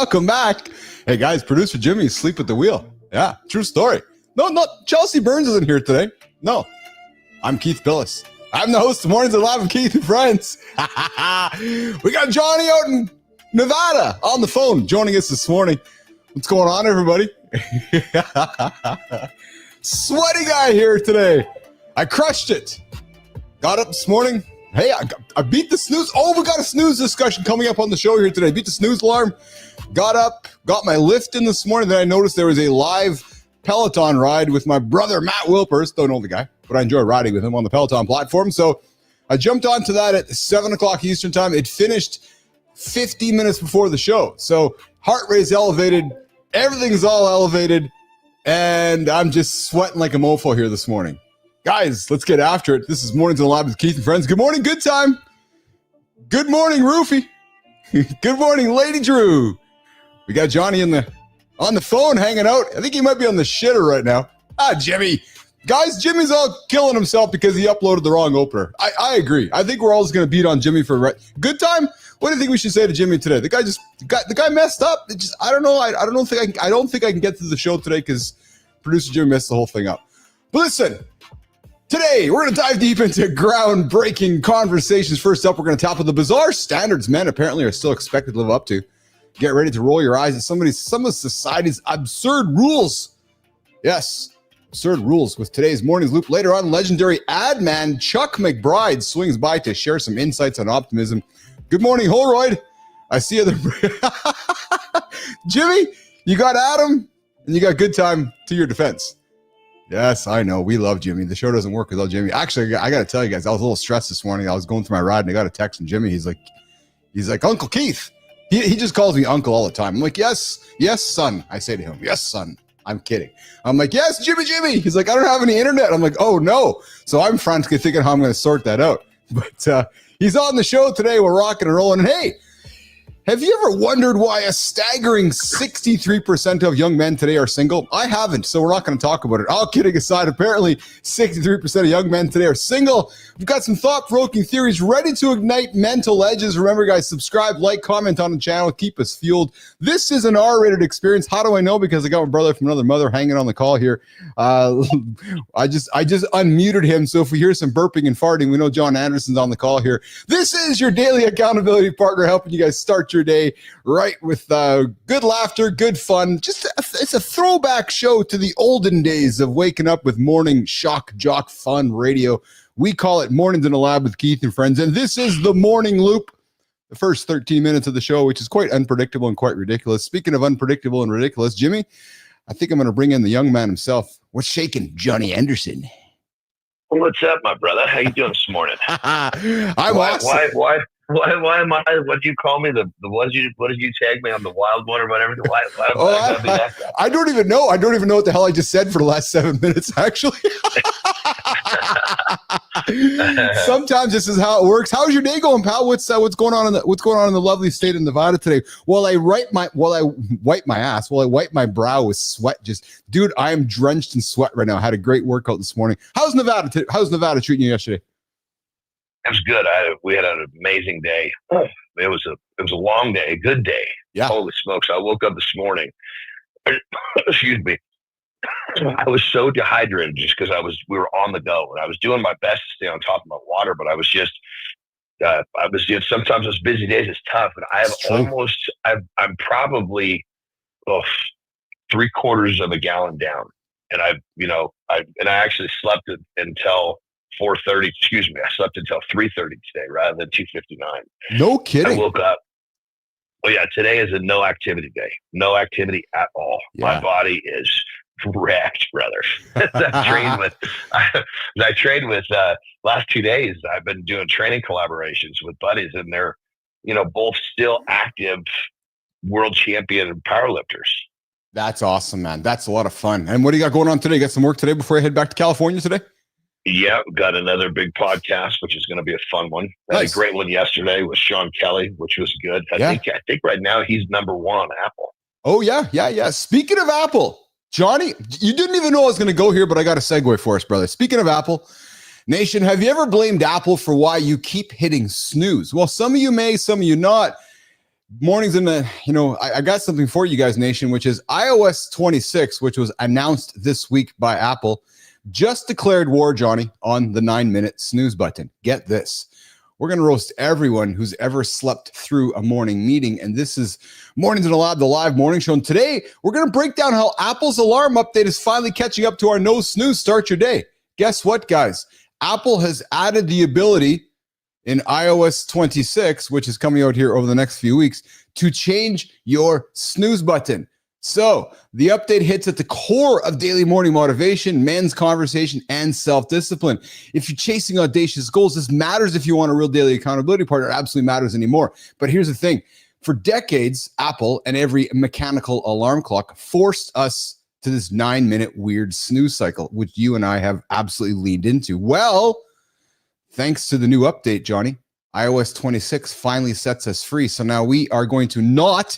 Welcome back. Hey guys, producer Jimmy is asleep at the wheel. Yeah, true story. No, not Chelsea Burns isn't here today. No, I'm Keith Billis. I'm the host of Mornings at Live with Keith and Friends. We got Johnny out in Nevada on the phone joining us this morning. What's going on, everybody? Sweaty guy here today. I crushed it. Got up this morning. Hey, I beat the snooze. Oh, we got a snooze discussion coming up on the show here today. Beat the snooze alarm. Got up, got my lift in this morning. Then I noticed there was a live Peloton ride with my brother, Matt Wilpers. Don't know the guy, but I enjoy riding with him on the Peloton platform. So I jumped onto that at 7 o'clock Eastern time. It finished 50 minutes before the show. So heart rate's elevated. Everything's all elevated. And I'm just sweating like a mofo here this morning. Guys, let's get after it. This is Mornings on Live with Keith and Friends. Good morning, good time. Good morning, Roofy. Good morning, Lady Drew. We got Johnny on the phone hanging out. I think he might be on the shitter right now. Jimmy. Guys, Jimmy's all killing himself because he uploaded the wrong opener. I agree. I think we're all just going to beat on Jimmy for good time. What do you think we should say to Jimmy today? The guy messed up. I don't know. I don't think I can get through the show today because producer Jimmy messed the whole thing up. But listen. Today, we're going to dive deep into groundbreaking conversations. First up, we're going to tackle the bizarre standards men apparently are still expected to live up to. Get ready to roll your eyes at some of society's absurd rules. Yes, absurd rules. With today's Morning's Loop, later on, legendary ad man Chuck McBride swings by to share some insights on optimism. Good morning, Holroyd. I see you there. Jimmy, you got Adam, and you got good time to your defense. Yes, I know. We love Jimmy. The show doesn't work without Jimmy. Actually, I got to tell you guys, I was a little stressed this morning. I was going through my ride and I got a text from Jimmy. He's like, Uncle Keith. He just calls me uncle all the time. I'm like, yes, son. I say to him, yes, son. I'm kidding. I'm like, yes, Jimmy. He's like, I don't have any internet. I'm like, oh no. So I'm frantically thinking how I'm going to sort that out. But he's on the show today. We're rocking and rolling. And hey, have you ever wondered why a staggering 63% of young men today are single? I haven't, so we're not going to talk about it. All kidding aside, apparently 63% of young men today are single. We've got some thought-provoking theories ready to ignite mental edges. Remember, guys, subscribe, like, comment on the channel. Keep us fueled. This is an R-rated experience. How do I know? Because I got my brother from another mother hanging on the call here. I just unmuted him, so if we hear some burping and farting, we know Jon Andersen's on the call here. This is your daily accountability partner helping you guys start your day right with good laughter, good fun. It's a throwback show to the olden days of waking up with morning shock jock fun radio. We call it Mornings in the Lab with Keith and Friends, and this is the Morning Loop, the first 13 minutes of the show, which is quite unpredictable and quite ridiculous. Speaking of unpredictable and ridiculous, Jimmy, I think I'm going to bring in the young man himself. What's shaking, Johnny Andersen? What's up, my brother? How you doing this morning? I'm awesome. Why am I? What did you call me? What did you tag me on the wild one or whatever? Why I don't even know. I don't even know what the hell I just said for the last 7 minutes. Actually, sometimes this is how it works. How's your day going, pal? What's going on in the lovely state of Nevada today? While I wipe my brow with sweat. Dude, I am drenched in sweat right now. I had a great workout this morning. How's Nevada treating you yesterday? It was good. We had an amazing day. It was a long day, a good day. Yeah. Holy smokes! I woke up this morning. Excuse me. I was so dehydrated just because we were on the go, and I was doing my best to stay on top of my water, but I was just sometimes those busy days it's tough, and I'm probably 3/4 of a gallon down, and I actually slept until 4:30. Excuse me. I slept until 3:30 today rather than 2:59. No kidding. I woke up. Well, yeah, today is a no activity day. No activity at all. Yeah. My body is wrecked, brother. I trained with last 2 days. I've been doing training collaborations with buddies, and they're, both still active world champion powerlifters. That's awesome, man. That's a lot of fun. And what do you got going on today? You got some work today before you head back to California today? Yeah, got another big podcast, which is going to be a fun one. Nice. Had a great one yesterday with Sean Kelly, which was good. I think right now he's number one on Apple. Oh, yeah. Speaking of Apple, Johnny, you didn't even know I was going to go here, but I got a segue for us, brother. Speaking of Apple, Nation, have you ever blamed Apple for why you keep hitting snooze? Well, some of you may, some of you not. mornings in the, I got something for you guys, nation, which is iOS 26, which was announced this week by Apple, just declared war, Johnny, on the 9-minute snooze button. Get this. We're going to roast everyone who's ever slept through a morning meeting. And this is Mornings in the Lab, the live morning show. And today, we're going to break down how Apple's alarm update is finally catching up to our no snooze start your day. Guess what, guys? Apple has added the ability in iOS 26, which is coming out here over the next few weeks, to change your snooze button. So the update hits at the core of daily morning motivation, men's conversation, and self-discipline. If you're chasing audacious goals, this matters if you want a real daily accountability partner. It absolutely matters anymore. But here's the thing. For decades, Apple and every mechanical alarm clock forced us to this 9-minute weird snooze cycle, which you and I have absolutely leaned into. Well, thanks to the new update, Johnny, iOS 26 finally sets us free. So now we are going to not,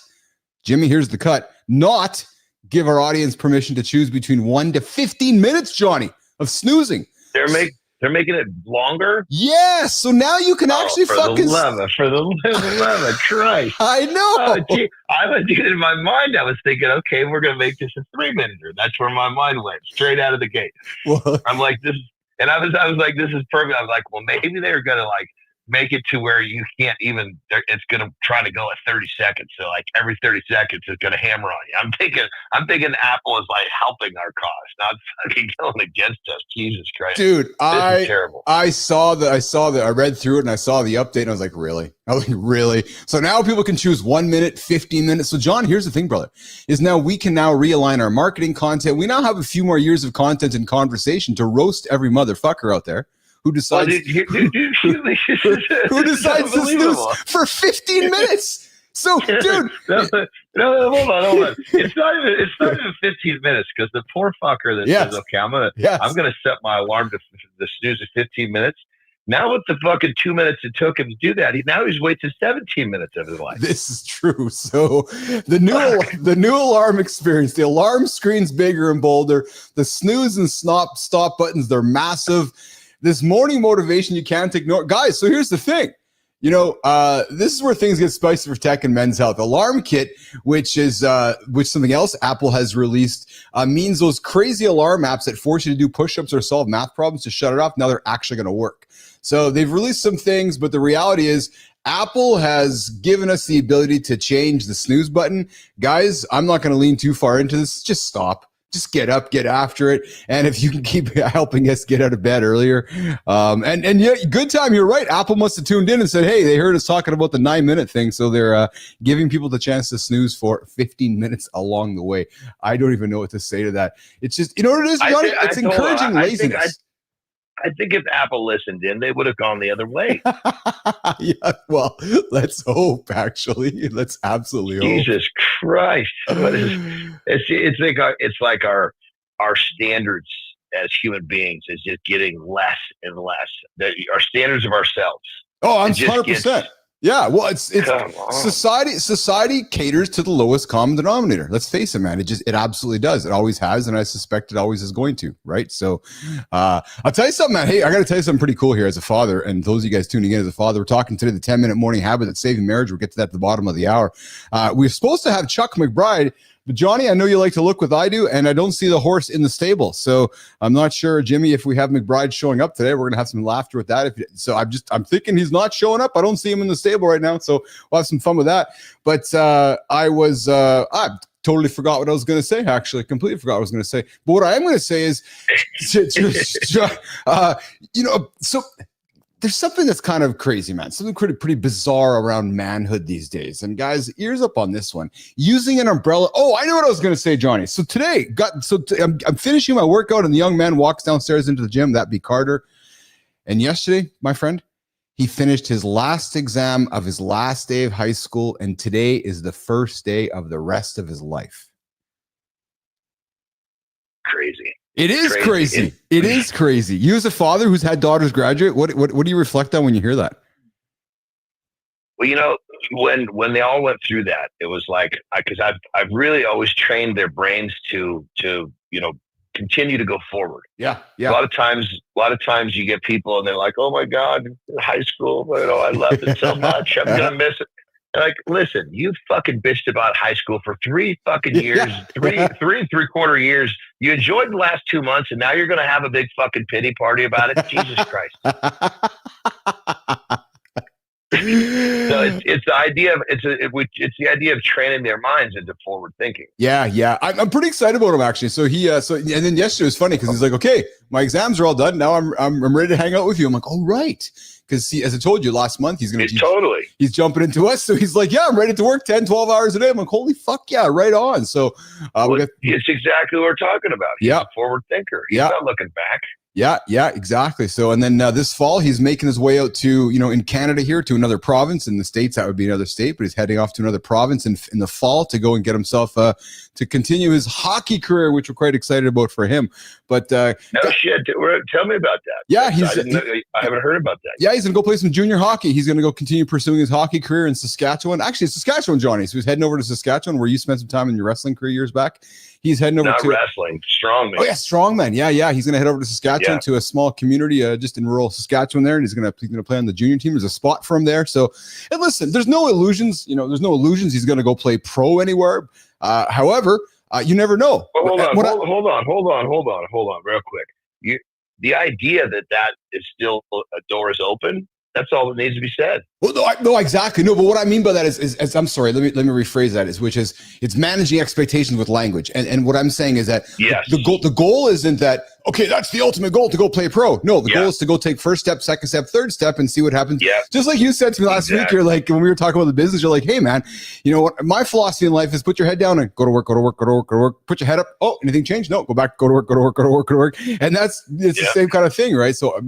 Jimmy, here's the cut, not give our audience permission to choose between 1 to 15 minutes, Johnny, of snoozing. They're making it longer? Yes. So now you can actually for fucking... For the love of Christ. I know. In my mind, I was thinking, okay, we're going to make this a 3-minuter. That's where my mind went, straight out of the gate. Well, I'm like, this... And I was like, this is perfect. I was like, well, maybe they're going to like make it to where you can't even, it's going to try to go at 30 seconds. So like every 30 seconds it's going to hammer on you. I'm thinking Apple is like helping our cause, not fucking going against us. Jesus Christ. Dude, this is terrible. I read through it and I saw the update and I was like, really? Really? So now people can choose 1 minute, 15 minutes. So John, here's the thing, brother, is now we can now realign our marketing content. We now have a few more years of content and conversation to roast every mother-fucker out there who decides who decides to snooze for 15 minutes. So, dude, no, hold on. It's not even 15 minutes because the poor fucker that says, okay, I'm gonna set my alarm to snooze at 15 minutes. Now with the fucking 2 minutes it took him to do that, he's wasted 17 minutes of his life. This is true. So the new alarm experience, the alarm screen's bigger and bolder. The snooze and stop buttons, they're massive. This morning motivation you can't ignore. Guys, so here's the thing. This is where things get spicy for tech and men's health. Alarm Kit, which something else Apple has released, means those crazy alarm apps that force you to do push-ups or solve math problems to shut it off. Now they're actually going to work. So they've released some things, but the reality is Apple has given us the ability to change the snooze button. Guys, I'm not going to lean too far into this. Just stop. Just get up, get after it. And if you can keep helping us get out of bed earlier. And yeah, good time. You're right. Apple must have tuned in and said, hey, they heard us talking about the 9-minute thing. So they're giving people the chance to snooze for 15 minutes along the way. I don't even know what to say to that. It's just, you know what it is, Johnny? It's encouraging laziness. I think if Apple listened in, they would have gone the other way. Yeah, well, let's hope, actually. Let's absolutely hope. Jesus Christ. It's like our standards as human beings is just getting less and less. Our standards of ourselves. Oh, I'm 100%. Yeah, well, it's society caters to the lowest common denominator. Let's face it, man. It absolutely does. It always has, and I suspect it always is going to, right? So I'll tell you something, man. Hey, I got to tell you something pretty cool here as a father, and those of you guys tuning in as a father, we're talking today the 10-minute morning habit that's saving marriage. We'll get to that at the bottom of the hour. We're supposed to have Chuck McBride, but Johnny, I know you like to look with I do, and I don't see the horse in the stable. So I'm not sure, Jimmy, if we have McBride showing up today. We're gonna have some laughter with that. I'm thinking he's not showing up. I don't see him in the stable right now, so we'll have some fun with that. But I totally forgot what I was going to say. Actually, completely forgot what I was going to say. But what I am going to say is, so there's something that's kind of crazy, man. Something pretty bizarre around manhood these days. And guys, ears up on this one. Using an umbrella. Oh, I know what I was going to say, Johnny. So today, I'm finishing my workout, and the young man walks downstairs into the gym. That'd be Carter. And yesterday, my friend, he finished his last exam of his last day of high school, and today is the first day of the rest of his life. Crazy. It is crazy. It is crazy. You as a father who's had daughters graduate, what do you reflect on when you hear that? Well, when they all went through that, it was like, because I've really always trained their brains to continue to go forward. Yeah. A lot of times you get people and they're like, oh my God, high school, I love it so much. I'm gonna miss it. Like, listen, you fucking bitched about high school for 3 fucking years, three and 3/4 years. You enjoyed the last 2 months, and now you're going to have a big fucking pity party about it. Jesus Christ. So it's the idea of it's the idea of training their minds into forward thinking. Yeah. I'm pretty excited about him actually. So and then yesterday was funny because he's like, okay, my exams are all done. Now I'm ready to hang out with you. I'm like, oh right. Because as I told you last month, he's jumping into us. So he's like, yeah, I'm ready to work 10, 12 hours a day. I'm like, holy fuck yeah, right on. So it's exactly what we're talking about. He's a forward thinker. He's not looking back. Yeah, exactly. So, and then this fall, he's making his way out to, in Canada here to another province. In the States, that would be another state, but he's heading off to another province in the fall to go and get himself, to continue his hockey career, which we're quite excited about for him. But no shit, tell me about that. Yeah, I haven't heard about that. Yeah, he's going to go play some junior hockey. He's going to go continue pursuing his hockey career in Saskatchewan. Actually, it's Saskatchewan, Johnny. So he's heading over to Saskatchewan, where you spent some time in your wrestling career years back. He's heading over to wrestling, strongman. Oh yeah, strongman. Yeah. He's going to head over to Saskatchewan to a small community just in rural Saskatchewan there, and he's going to play on the junior team. There's a spot for him there. So, and listen, there's no illusions. There's no illusions he's going to go play pro anywhere. However, you never know. Well, hold on, real quick. The idea that is still a door is open. That's all that needs to be said. Well, no, exactly. No, but what I mean by that is I'm sorry. Let me rephrase that. Which is it's managing expectations with language. And what I'm saying is that the goal isn't that, okay, that's the ultimate goal to go play pro. No, the goal is to go take first step, second step, third step, and see what happens. Yeah. Just like you said to me last week, you're like, when we were talking about the business, you're like, hey man, you know what? My philosophy in life is put your head down and go to work. Put your head up. Oh, anything changed? No, go back. Go to work. And it's the same kind of thing, right? So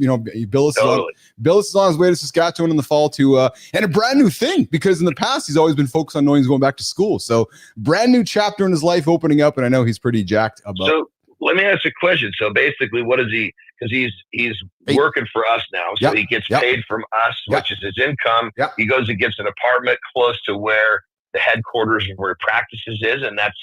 Billis is on his way to Saskatchewan in the fall to and a brand new thing, because in the past he's always been focused on knowing he's going back to school. So brand new chapter in his life opening up, and I know he's pretty jacked about. So let me ask a question. So basically, what is he? Because he's working for us now, so he gets paid from us, which is his income. He goes and gets an apartment close to where the headquarters of where practices is, and that's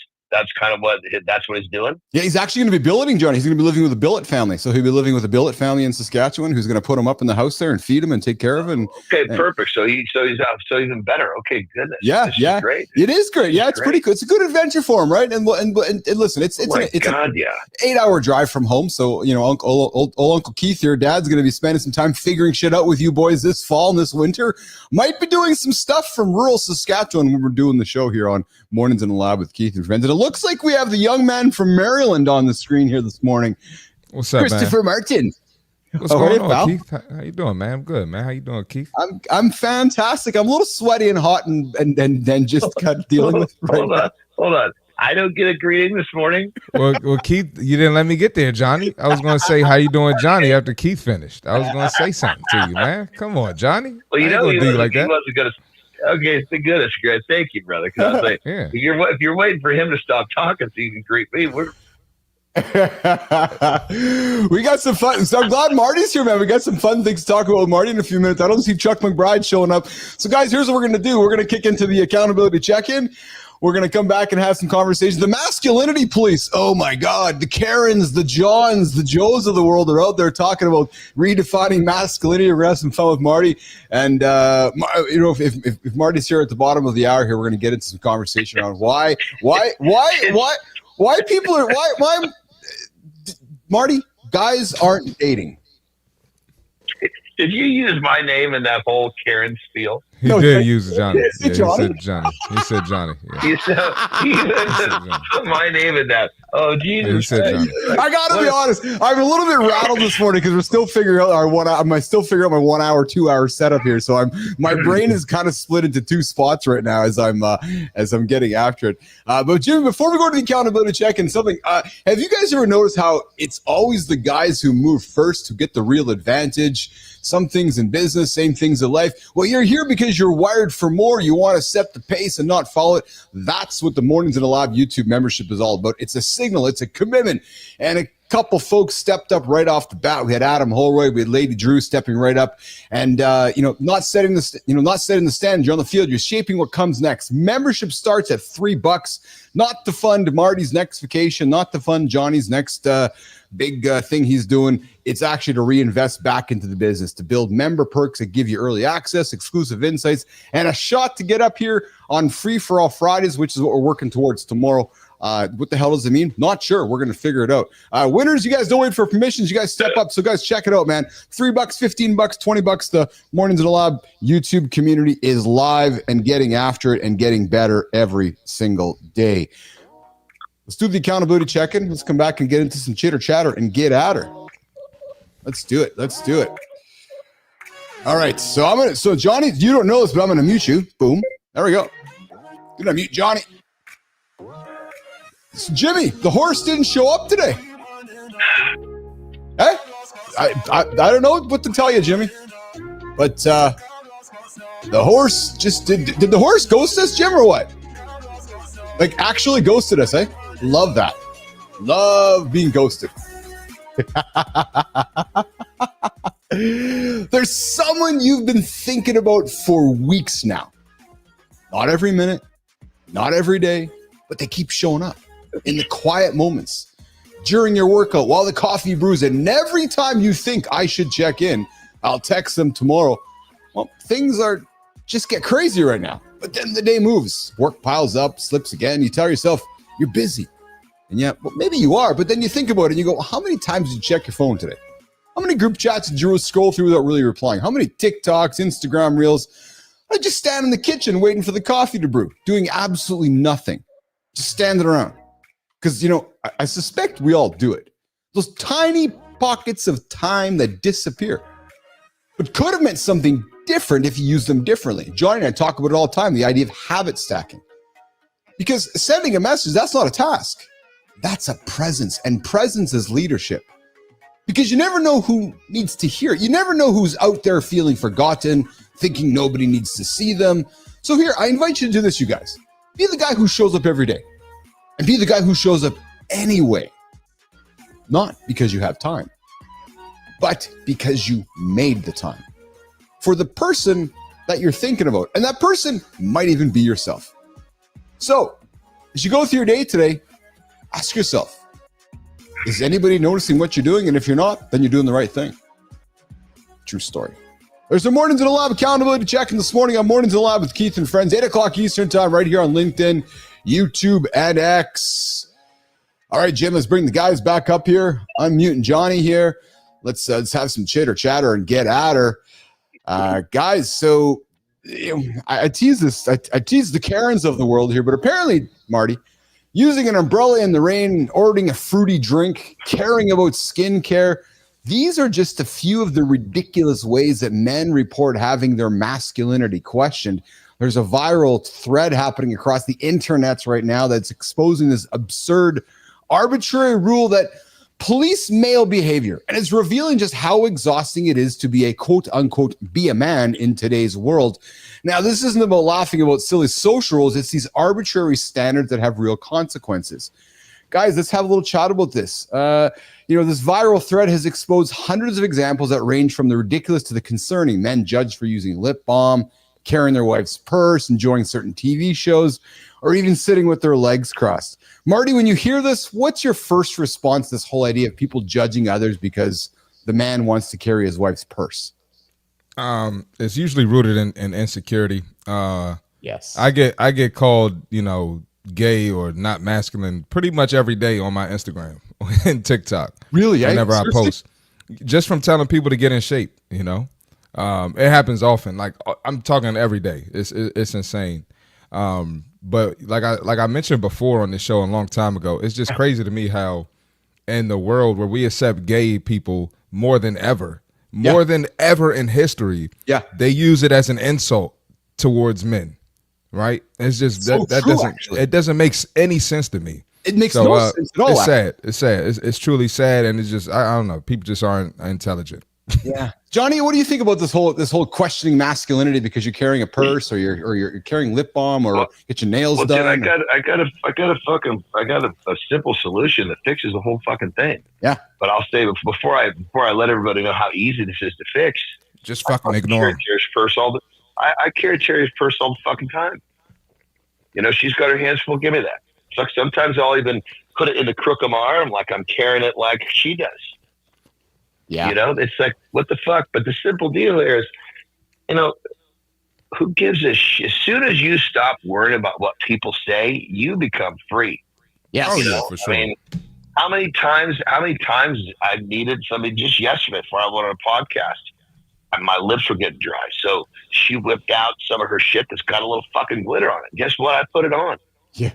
kind of what he's doing. Yeah, he's actually going to be billeting, Johnny. He's going to be living with a billet family. So he'll be living with a billet family in Saskatchewan, who's going to put him up in the house there and feed him and take care of him. Perfect. So he's out. So even better. Okay, goodness. This is great. It is great. Yeah, it's pretty good. It's a good adventure for him, right? And listen, it's an 8-hour drive from home. So old Uncle Keith, your dad's going to be spending some time figuring shit out with you boys this fall and this winter. Might be doing some stuff from rural Saskatchewan when we're doing the show here on Mornings in the Lab with Keith and friends. And it looks like we have the young man from Maryland on the screen here this morning. What's up, Christopher Martin? What's going on, Keith? How you doing, man? I'm good, man. How you doing, Keith? I'm fantastic. I'm a little sweaty and hot and then just kind of dealing with Hold on. I don't get a greeting this morning. Well, Keith, you didn't let me get there, Johnny. I was going to say, how you doing, Johnny, after Keith finished. I was going to say something to you, man. Come on, Johnny. Well, he wasn't going to. Okay, it's good. It's great. Thank you, brother. Because I was like, if you're waiting for him to stop talking so you can greet me, we got some fun. So I'm glad Marty's here, man. We got some fun things to talk about with Marty in a few minutes. I don't see Chuck McBride showing up. So, guys, here's what we're going to do. We're going to kick into the accountability check-in. We're going to come back and have some conversations. The masculinity police, oh my God, the Karens, the Johns, the Joes of the world are out there talking about redefining masculinity. We're going to have some fun with Marty. And, if Marty's here at the bottom of the hour here, we're going to get into some conversation on why Marty, guys aren't dating. Did you use my name in that whole Karen spiel? He did use Johnny. He said Johnny. He said Johnny. Yeah. He said my name in that. Oh, Jesus. Yeah, he said Johnny. I got to be honest. I'm a little bit rattled this morning because we're still figuring out my 1 hour, 2 hour setup here. So my brain is kind of split into two spots right now as I'm getting after it. But Jimmy, before we go to the accountability check-in, something, have you guys ever noticed how it's always the guys who move first who get the real advantage? Some things in business, same things in life. Well, you're here because you're wired for more. You want to set the pace and not follow it. That's what the Mornings in the Lab YouTube membership is all about. It's a signal. It's a commitment. And a couple folks stepped up right off the bat. We had Adam Holroyd, we had Lady Drew stepping right up, and not setting the standard. You're on the field. You're shaping what comes next. Membership starts at $3, not to fund Marty's next vacation, not to fund Johnny's next big thing he's doing. It's actually to reinvest back into the business, to build member perks that give you early access, exclusive insights, and a shot to get up here on Free for All Fridays, which is what we're working towards tomorrow. What the hell does it mean? Not sure. We're going to figure it out. Winners, you guys don't wait for permissions. You guys step up. So guys, check it out, man. $3, $15, $20. The Mornings in the Lab YouTube community is live and getting after it and getting better every single day. Let's do the accountability check-in. Let's come back and get into some chitter chatter and get at her. Let's do it. Let's do it. All right. So Johnny, you don't know this, but I'm gonna mute you. Boom. There we go. Gonna mute Johnny. So Jimmy, the horse didn't show up today. Hey, I don't know what to tell you, Jimmy. But the horse just did the horse ghost us, Jim, or what? Like actually ghosted us, eh? Love that. Love being ghosted. There's someone you've been thinking about for weeks now. Not every minute, not every day, but they keep showing up in the quiet moments, during your workout, while the coffee brews, and every time you think I should check in, I'll text them tomorrow. Well, things are just get crazy right now. But then the day moves, work piles up, slips again. You tell yourself you're busy. And yeah, well, maybe you are, but then you think about it and you go, how many times did you check your phone today? How many group chats did you scroll through without really replying? How many TikToks, Instagram reels? I just stand in the kitchen waiting for the coffee to brew, doing absolutely nothing, just standing around. Because, I suspect we all do it. Those tiny pockets of time that disappear, but could have meant something different if you use them differently. Johnny and I talk about it all the time, the idea of habit stacking. Because sending a message, that's not a task. That's a presence, and presence is leadership. Because you never know who needs to hear it. You never know who's out there feeling forgotten, thinking nobody needs to see them. So here, I invite you to do this, you guys. Be the guy who shows up every day. And be the guy who shows up anyway. Not because you have time, but because you made the time. For the person that you're thinking about. And that person might even be yourself. So, as you go through your day today, ask yourself, is anybody noticing what you're doing? And if you're not, then you're doing the right thing. True story. There's the Mornings in the Lab accountability check-in this morning on Mornings in the Lab with Keith and friends, 8 o'clock Eastern time, right here on LinkedIn, YouTube, and X. All right, Jim, let's bring the guys back up here. I'm muting Johnny here. Let's have some chitter chatter and get at her. Guys, so I tease this. I tease the Karens of the world here, but apparently, Marty, using an umbrella in the rain, ordering a fruity drink, caring about skincare, these are just a few of the ridiculous ways that men report having their masculinity questioned. There's a viral thread happening across the internets right now that's exposing this absurd, arbitrary rule that police male behavior, and it's revealing just how exhausting it is to be a quote unquote be a man in today's world. Now, this isn't about laughing about silly social rules. It's these arbitrary standards that have real consequences. Guys, let's have a little chat about this. This viral thread has exposed hundreds of examples that range from the ridiculous to the concerning. Men judged for using lip balm, carrying their wife's purse, enjoying certain TV shows, or even sitting with their legs crossed. Marty, when you hear this, what's your first response to this whole idea of people judging others because the man wants to carry his wife's purse? It's usually rooted in insecurity. Yes. I get called, gay or not masculine pretty much every day on my Instagram and TikTok. Really? Whenever I post. Just from telling people to get in shape, It happens often. Like I'm talking every day. It's insane. But like I mentioned before on this show a long time ago, it's just crazy to me how in the world where we accept gay people more than ever in history, they use it as an insult towards men, right? It's just it doesn't make any sense to me. It makes no sense at all. It's sad. It's sad. It's truly sad, and it's just I don't know. People just aren't intelligent. Yeah, Johnny, what do you think about this whole questioning masculinity because you're carrying a purse or you're carrying lip balm or get your nails done? Dude, I got a simple solution that fixes the whole fucking thing. Yeah, but I'll say before I let everybody know how easy this is to fix, just fucking ignore him. I carry Cherry's purse all the fucking time. She's got her hands full. Give me that. So sometimes I'll even put it in the crook of my arm like I'm carrying it like she does. Yeah. You know, it's like, what the fuck? But the simple deal here is, you know, who gives a shit? As soon as you stop worrying about what people say, you become free. Yes. Oh You yeah, know, for sure. I mean, how many times I needed somebody just yesterday before I went on a podcast, and my lips were getting dry. So she whipped out some of her shit that's got a little fucking glitter on it. Guess what? I put it on. Yeah.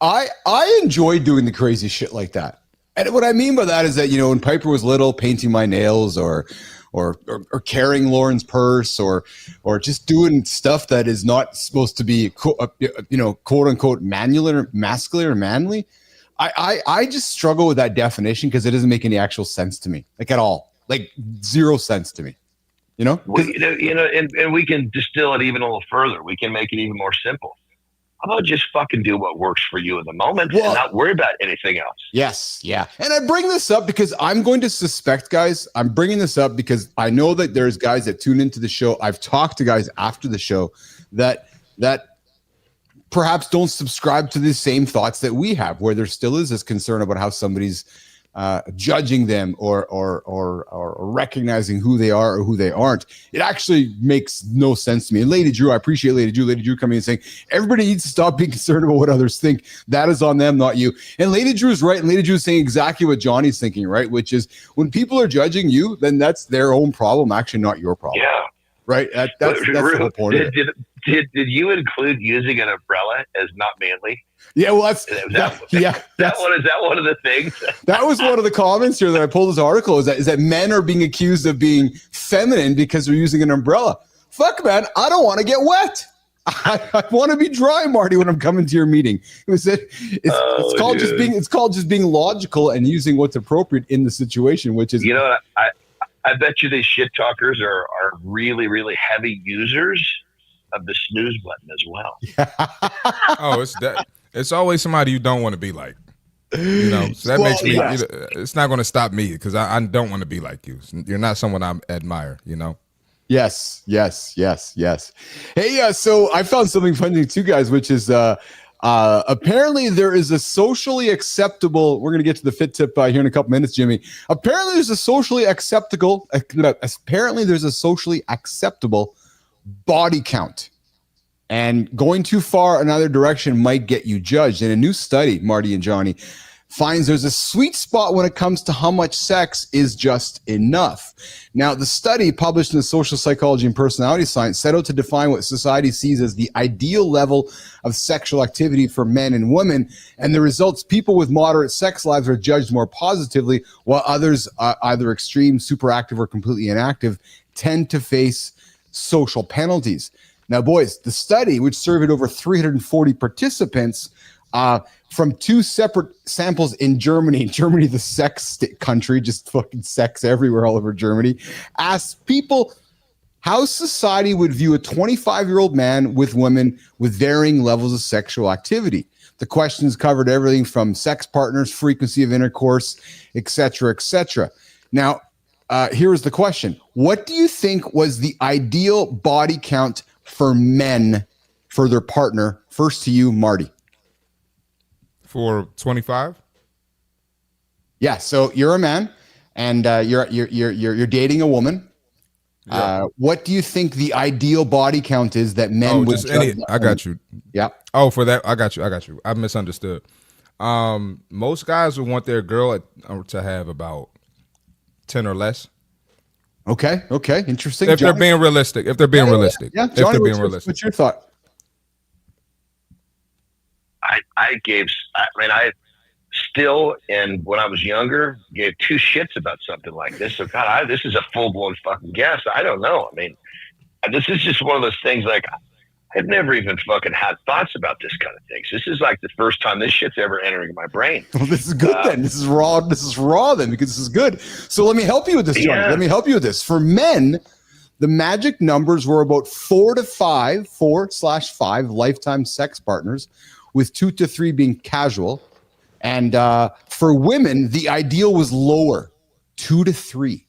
I enjoy doing the crazy shit like that. And what I mean by that is that, you know, when Piper was little, painting my nails or carrying Lauren's purse or just doing stuff that is not supposed to be, you know, quote unquote, masculine or manly. I just struggle with that definition because it doesn't make any actual sense to me, like at all, like zero sense to me, you know? And we can distill it even a little further. We can make it even more simple. How about just fucking do what works for you in the moment and not worry about anything else? Yes, yeah. And I bring this up because I'm going to suspect, guys, I'm bringing this up because I know that there's guys that tune into the show. I've talked to guys after the show that perhaps don't subscribe to the same thoughts that we have, where there still is this concern about how somebody's judging them or recognizing who they are or who they aren't. It actually makes no sense to me. And Lady Drew, I appreciate Lady Drew coming and saying, everybody needs to stop being concerned about what others think. That is on them, not you. And Lady Drew is right. And Lady Drew is saying exactly what Johnny's thinking, right? Which is when people are judging you, then that's their own problem, actually not your problem. Yeah. Right? That's the whole point of it. Did you include using an umbrella as not manly? Yeah, well, that's one of the things. That was one of the comments here that I pulled this article is that men are being accused of being feminine because they're using an umbrella. Fuck, man, I don't want to get wet. I want to be dry, Marty, when I'm coming to your meeting. It's called just being logical and using what's appropriate in the situation, which is, you know, I bet you these shit talkers are really, really heavy users of the snooze button as well. Oh, it's that. It's always somebody you don't want to be like, you know. So that makes me. Yes. It's not going to stop me because I don't want to be like you. You're not someone I admire, you know. Yes. Hey, so I found something funny too, guys, which is apparently there is a socially acceptable. We're gonna get to the fit tip here in a couple minutes, Jimmy. Apparently, there's a socially acceptable body count. And going too far another direction might get you judged. And a new study, Marty and Johnny, finds there's a sweet spot when it comes to how much sex is just enough. Now, the study published in the Social Psychology and Personality Science set out to define what society sees as the ideal level of sexual activity for men and women. And the results, people with moderate sex lives are judged more positively, while others, either extreme, super active, or completely inactive, tend to face social penalties. Now, boys, the study, which surveyed over 340 participants from two separate samples in Germany, the sex country, just fucking sex everywhere all over Germany, asked people how society would view a 25-year-old man with women with varying levels of sexual activity. The questions covered everything from sex partners, frequency of intercourse, etc., etc. Now, here is the question. What do you think was the ideal body count for men for their partner? First to you, Marty. For 25? Yeah, so you're a man and you're dating a woman. Yeah. What do you think the ideal body count is that men would judge? I got you. Yeah. Oh, for that, I got you. I misunderstood. Most guys would want their girl to have about 10 or less. Okay. Interesting. If they're being realistic. Yeah, Johnny, what's your thought? I still, and when I was younger, gave two shits about something like this. So, God, this is a full-blown fucking guess. I don't know. I mean, this is just one of those things, like, I've never even fucking had thoughts about this kind of things. This is like the first time this shit's ever entering my brain. Well, this is good then. This is raw then, because this is good. So let me help you with this, Johnny. Let me help you with this. For men, the magic numbers were about 4/5 lifetime sex partners, with 2 to 3 being casual. And for women, the ideal was lower, 2 to 3.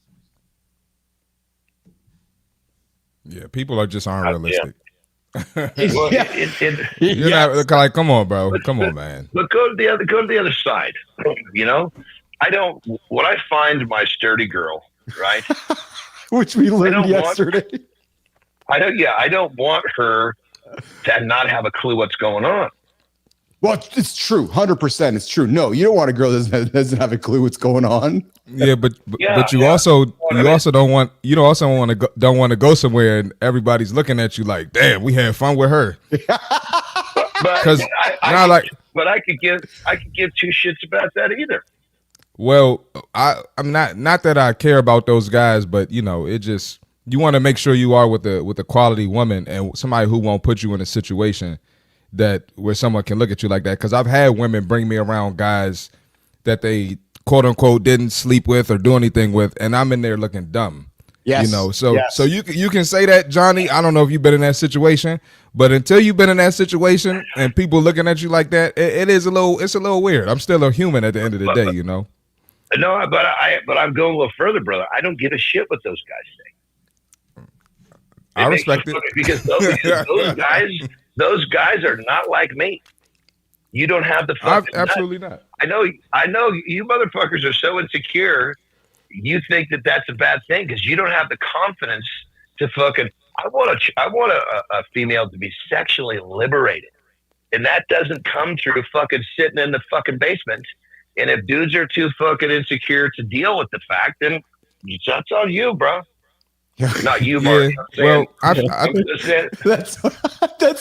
Yeah, people aren't realistic. You're not like, come on, bro. Come on, man. But go to the other side. You know, what I find my sturdy girl right? Which we learned don't yesterday. I don't want her to not have a clue what's going on. Well, it's true, 100%. It's true. No, you don't want a girl that doesn't have a clue what's going on. Yeah, but you also don't want to go somewhere and everybody's looking at you like, damn, we had fun with her. But I could give two shits about that either. Well, I'm not that I care about those guys, but it just, you want to make sure you are with a quality woman and somebody who won't put you in a situation where someone can look at you like that. Because I've had women bring me around guys that they quote unquote didn't sleep with or do anything with, and I'm in there looking dumb. Yes. So you can say that, Johnny. I don't know if you've been in that situation, but until you've been in that situation and people looking at you like that, it's a little weird. I'm still a human at the end of the day, No, but I'm going a little further, brother. I don't give a shit what those guys say. I respect it because those guys are not like me. You don't have the fucking absolutely not. I know you motherfuckers are so insecure. You think that that's a bad thing because you don't have the confidence to fucking. I want a female to be sexually liberated, and that doesn't come through fucking sitting in the fucking basement. And if dudes are too fucking insecure to deal with the fact, then that's on you, bro. Not you, Marty. Well, that's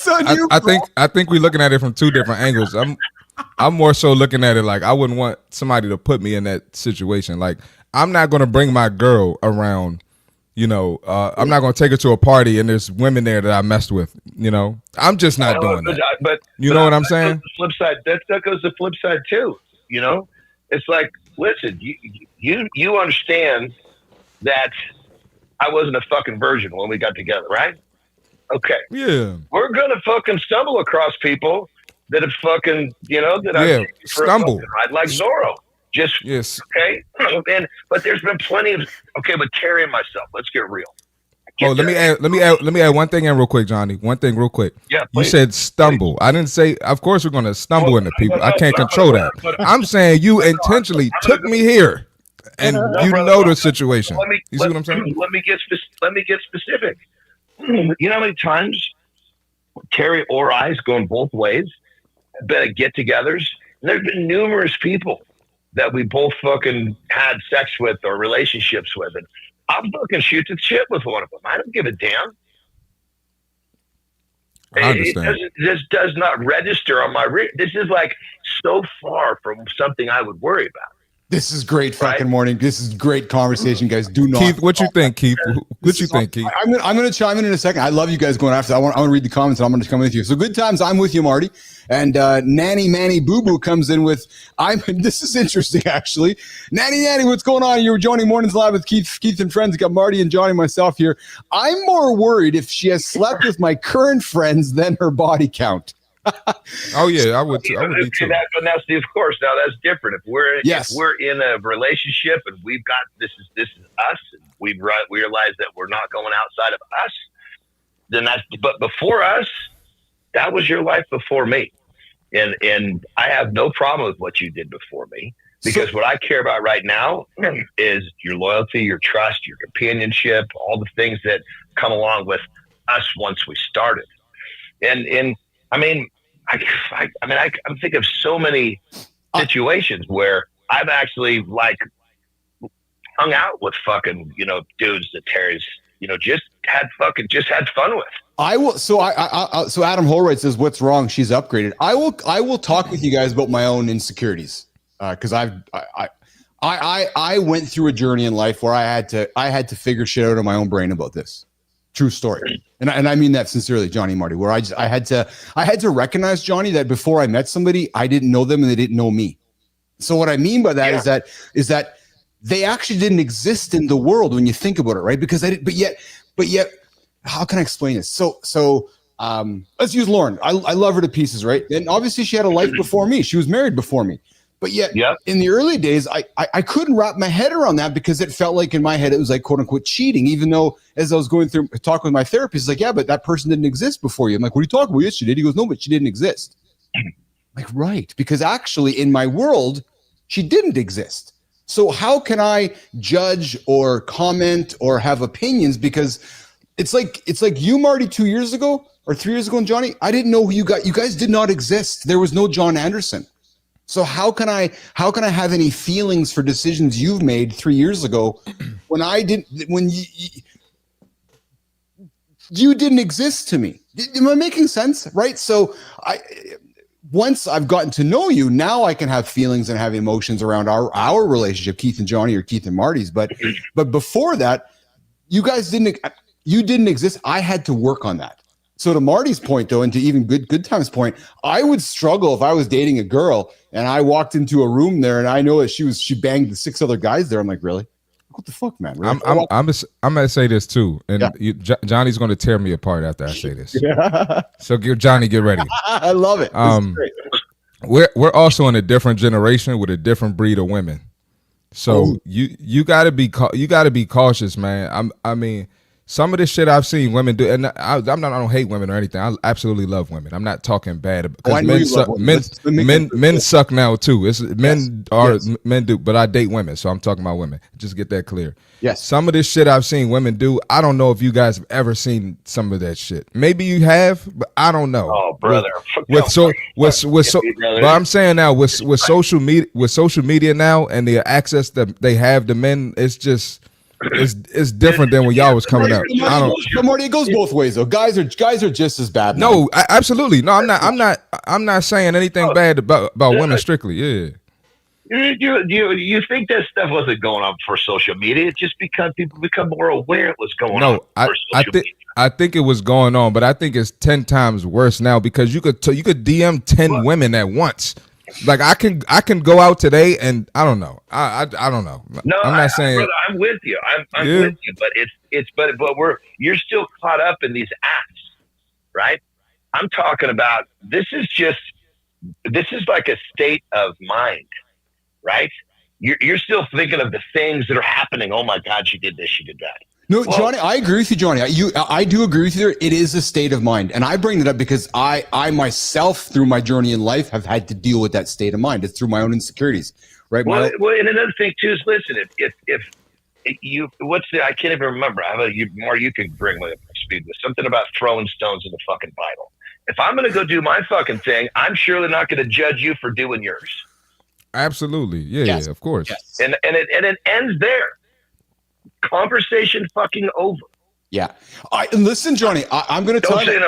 on you. I think we're looking at it from two different angles. I'm more so looking at it like I wouldn't want somebody to put me in that situation. Like, I'm not going to bring my girl around. I'm not going to take her to a party and there's women there that I messed with. I'm just not doing that. But you know what I'm saying? The flip side. That goes the flip side too. It's like, listen, you understand that I wasn't a fucking virgin when we got together, right? Okay. Yeah. We're gonna fucking stumble across people that have fucking, I stumble. Ride like Zorro. Just yes. Okay. But there's been plenty of but carrying myself. Let's get real. Let me add one thing in real quick, Johnny. One thing real quick. Yeah, you said stumble. I didn't say. Of course, we're going to stumble into people. I can't control that. I'm saying you intentionally took me here, and the situation. You see what I'm saying? Let me get specific. You know how many times Terry or I's going both ways? Been at get-togethers. There's been numerous people that we both fucking had sex with or relationships with, and I'll fucking shoot the shit with one of them. I don't give a damn. I understand. This does not register on my this is like so far from something I would worry about. This is great fucking morning. This is great conversation, guys. Do not. Keith, what you think, Keith? What you think, Keith? I'm going to chime in a second. I love you guys going after. I want to read the comments and I'm going to come with you. So good times. I'm with you, Marty. And Nanny Manny Boo Boo comes in with, this is interesting, actually. Nanny, what's going on? You're joining Mornings Live with Keith and friends. You got Marty and Johnny and myself here. I'm more worried if she has slept with my current friends than her body count. Oh yeah, I would be too. But now, Steve, of course, now that's different. If we're in a relationship and we've got this is us, and we realize that we're not going outside of us, then that's. But before us, that was your life before me, and I have no problem with what you did before me because what I care about right now is your loyalty, your trust, your companionship, all the things that come along with us once we started, and. I'm thinking of so many situations where I've actually hung out with fucking, dudes that Terry's, just had fun with. I will. So so Adam Holroyd says, "What's wrong? She's upgraded." I will talk with you guys about my own insecurities because I went through a journey in life where I had to figure shit out of my own brain about this. True story. And I mean that sincerely, Johnny, Marty, where I had to recognize, Johnny, that before I met somebody, I didn't know them and they didn't know me. So what I mean by that is that they actually didn't exist in the world when you think about it, right? Because but yet, how can I explain this? So let's use Lauren. I love her to pieces, right? And obviously she had a life before me. She was married before me. But yet, in the early days, I couldn't wrap my head around that because it felt like in my head it was like quote unquote cheating. Even though as I was going through talking with my therapist, he's like, yeah, but that person didn't exist before you. I'm like, what are you talking about? Yes, she did. He goes, no, but she didn't exist. I'm like, right, because actually in my world, she didn't exist. So how can I judge or comment or have opinions? Because it's like you, Marty, 2 years ago or 3 years ago, and Johnny, I didn't know who you got. You guys did not exist. There was no Jon Andersen. So how can I have any feelings for decisions you've made 3 years ago when you didn't exist to me? Am I making sense? Right. So once I've gotten to know you, now I can have feelings and have emotions around our relationship, Keith and Johnny or Keith and Marty's. But before that, you guys didn't exist. I had to work on that. So to Marty's point, though, and to even Good Time's point, I would struggle if I was dating a girl and I walked into a room there and I know that she banged the 6 other guys there. I'm like, really? What the fuck, man? Really? I'm gonna say this too, and Johnny's gonna tear me apart after I say this. Yeah. So get ready. I love it. We're also in a different generation with a different breed of women. So you gotta be cautious, man. I mean, some of the shit I've seen women do, and I don't hate women or anything. I absolutely love women. I'm not talking bad because men suck now too. Men do, but I date women, so I'm talking about women. Just get that clear. Yes. Some of this shit I've seen women do, I don't know if you guys have ever seen some of that shit. Maybe you have, but I don't know. Oh, brother. But I'm saying now with social media now and the access that they have to men, it's just. It's different than when y'all was coming up. But Marty, it goes both ways though. Guys are just as bad. No, absolutely. No, I'm not saying anything bad about women strictly. Yeah. You think that stuff wasn't going on for social media? It's just because people become more aware it was going on. I think it was going on, but I think it's 10 times worse now because you could DM 10 women at once. Like I can go out today and I don't know. I don't know. No, I'm not saying. Brother, I'm with you. I'm with you. But you're still caught up in these apps, right? I'm talking about this is like a state of mind, right? You're still thinking of the things that are happening. Oh my God, she did this, she did that. No, Johnny, I agree with you, Johnny. I do agree with you there. It is a state of mind. And I bring it up because I myself, through my journey in life, have had to deal with that state of mind. It's through my own insecurities, right? Well, and another thing, too, is listen, if you, I can't even remember. More you can bring me up to speed with something about throwing stones in the fucking Bible. If I'm going to go do my fucking thing, I'm surely not going to judge you for doing yours. Absolutely. Yeah, of course. Yes. And it ends there. Conversation fucking over. Yeah. Listen, Johnny, I'm going to tell you.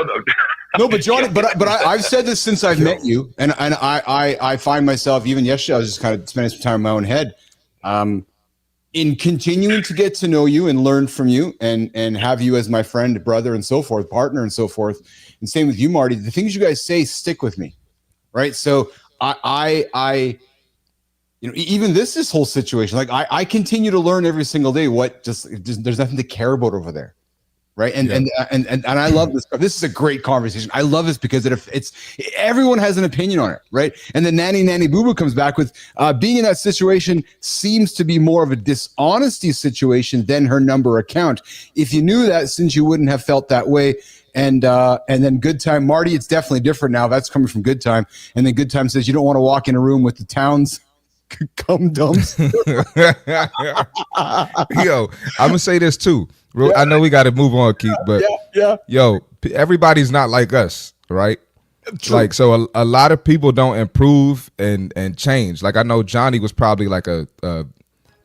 No, but Johnny, but I've said this since I've met you, and I find myself, even yesterday, I was just kind of spending some time in my own head, in continuing to get to know you and learn from you, and have you as my friend, brother, and so forth, partner, and so forth, and same with you, Marty. The things you guys say stick with me, right? So I even this whole situation, like I continue to learn every single day. There's nothing to care about over there, right? And I love this. This is a great conversation. I love this because everyone has an opinion on it, right? And then Nanny Boo Boo comes back with being in that situation seems to be more of a dishonesty situation than her number account. If you knew that, since you wouldn't have felt that way. And then Good Time, Marty, it's definitely different now. That's coming from Good Time. And then Good Time says you don't want to walk in a room with the town's cum dumps. Yo, I'm gonna say this too. I know we got to move on, Keith, but yo, everybody's not like us, right? True. Like, so a lot of people don't improve and change. Like, I know Johnny was probably like a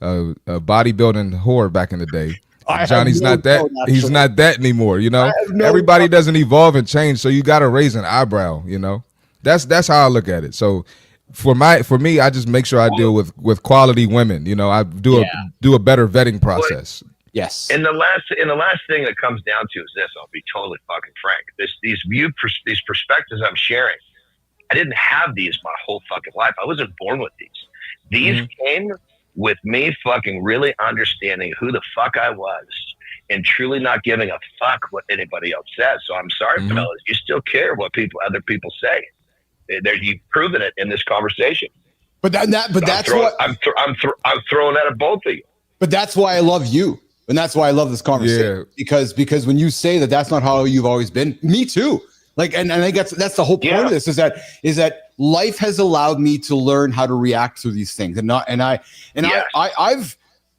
bodybuilding whore back in the day. Johnny's not that. He's not that anymore. You know, everybody doesn't evolve and change, so you got to raise an eyebrow. You know, that's how I look at it. So. For me, I just make sure I deal with quality women. You know, I do a better vetting process. Yes. And the last thing that comes down to is this. I'll be totally fucking frank. These perspectives I'm sharing, I didn't have these my whole fucking life. I wasn't born with these. These came with me fucking really understanding who the fuck I was and truly not giving a fuck what anybody else says. So I'm sorry, fellas, you still care what other people say. You've proven it in this conversation. But that's what I'm throwing that at both of you. But that's why I love you, and that's why I love this conversation. Yeah. Because when you say that's not how you've always been, me too. Like, and I think that's the whole point of this is that life has allowed me to learn how to react to these things,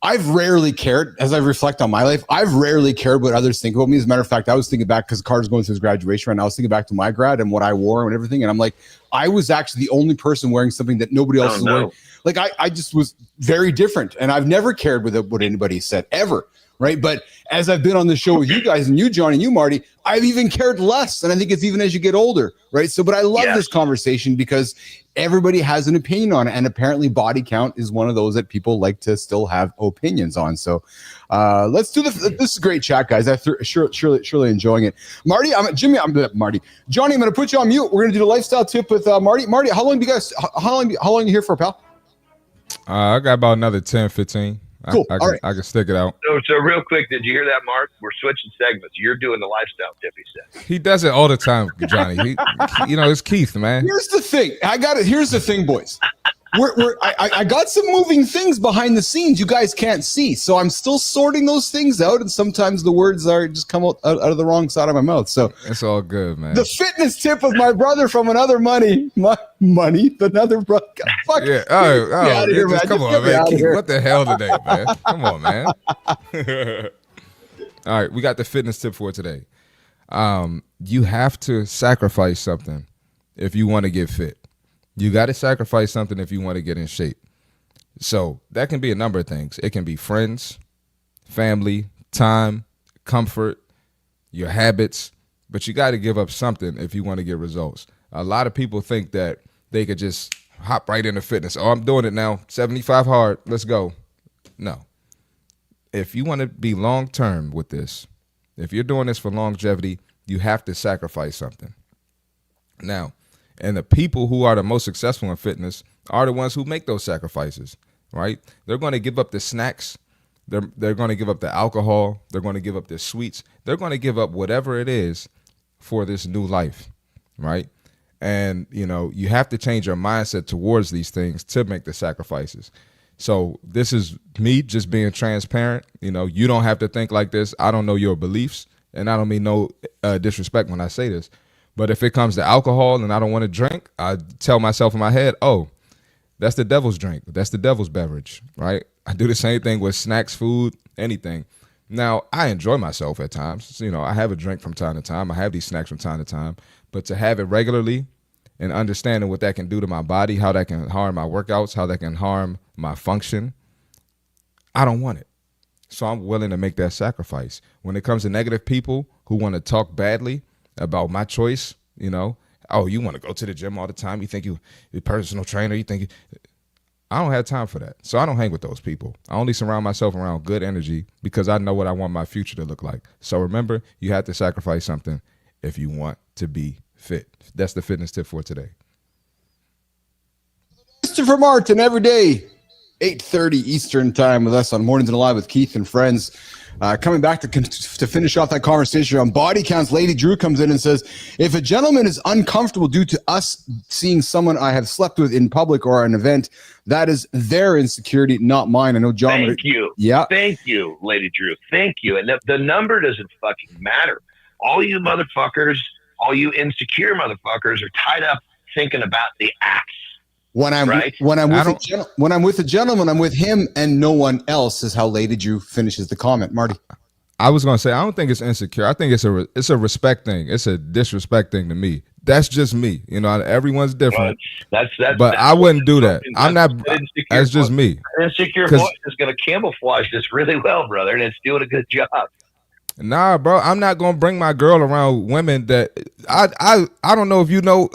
I've rarely cared, as I reflect on my life, I've rarely cared what others think about me. As a matter of fact, I was thinking back, because Carter's going through his graduation right now, I was thinking back to my grad and what I wore and everything. And I'm like, I was actually the only person wearing something that nobody else was wearing. Like, I just was very different. And I've never cared what anybody said, ever. Right. But as I've been on the show with you guys, and you, John, and you, Marty, I've even cared less. And I think it's even as you get older. Right. So, but I love this conversation because everybody has an opinion on it. And apparently body count is one of those that people like to still have opinions on. So let's do this. This is a great chat, guys. I'm surely enjoying it. Marty, Johnny, I'm going to put you on mute. We're going to do the lifestyle tip with Marty. Marty, how long are you here for, pal? I got about another 10, 15. Cool. I can stick it out. So real quick, did you hear that, Mark? We're switching segments. You're doing the lifestyle tip, he said. He does it all the time, Johnny. It's Keith, man. Here's the thing. Here's the thing, boys. I got some moving things behind the scenes you guys can't see. So I'm still sorting those things out. And sometimes the words just come out of the wrong side of my mouth. So it's all good, man. The fitness tip of my brother from another another brother. Fuck. Yeah. Come on, man. Keith, what the hell today, man? Come on, man. All right. We got the fitness tip for today. You have to sacrifice something if you want to get fit. You got to sacrifice something if you want to get in shape. So that can be a number of things. It can be friends, family, time, comfort, your habits, but you got to give up something if you want to get results. A lot of people think that they could just hop right into fitness. Oh, I'm doing it now. 75 hard. Let's go. No. If you want to be long-term with this, if you're doing this for longevity, you have to sacrifice something. Now, and the people who are the most successful in fitness are the ones who make those sacrifices, right? They're going to give up the snacks. They're going to give up the alcohol. They're going to give up their sweets. They're going to give up whatever it is for this new life, right? And, you have to change your mindset towards these things to make the sacrifices. So this is me just being transparent. You don't have to think like this. I don't know your beliefs, and I don't mean no disrespect when I say this. But if it comes to alcohol and I don't want to drink, I tell myself in my head, oh, that's the devil's drink. That's the devil's beverage, right? I do the same thing with snacks, food, anything. Now, I enjoy myself at times. I have a drink from time to time. I have these snacks from time to time. But to have it regularly and understanding what that can do to my body, how that can harm my workouts, how that can harm my function, I don't want it. So I'm willing to make that sacrifice. When it comes to negative people who want to talk badly about my choice, oh, you want to go to the gym all the time, you think you're a personal trainer, I don't have time for that. So I don't hang with those people. I only surround myself around good energy because I know what I want my future to look like. So remember, you have to sacrifice something if you want to be fit. That's the fitness tip for today. Christopher Martin, every day, 8:30 Eastern time with us on Mornings and Alive with Keith and friends. Coming back to finish off that conversation on body counts, Lady Drew comes in and says, if a gentleman is uncomfortable due to us seeing someone I have slept with in public or an event, that is their insecurity, not mine. I know John. Thank you. Yeah. Thank you, Lady Drew. Thank you. And the number doesn't fucking matter. All you motherfuckers, all you insecure motherfuckers are tied up thinking about the acts. When I'm with a gentleman, I'm with him and no one else, is how Lady Drew finishes the comment. Marty. I was going to say, I don't think it's insecure. I think it's a respect thing. It's a disrespect thing to me. That's just me. Everyone's different. Well, but I wouldn't do that. I'm not. That's just me. Insecure voice is going to camouflage this really well, brother, and it's doing a good job. Nah, bro. I'm not going to bring my girl around women that I don't know if you know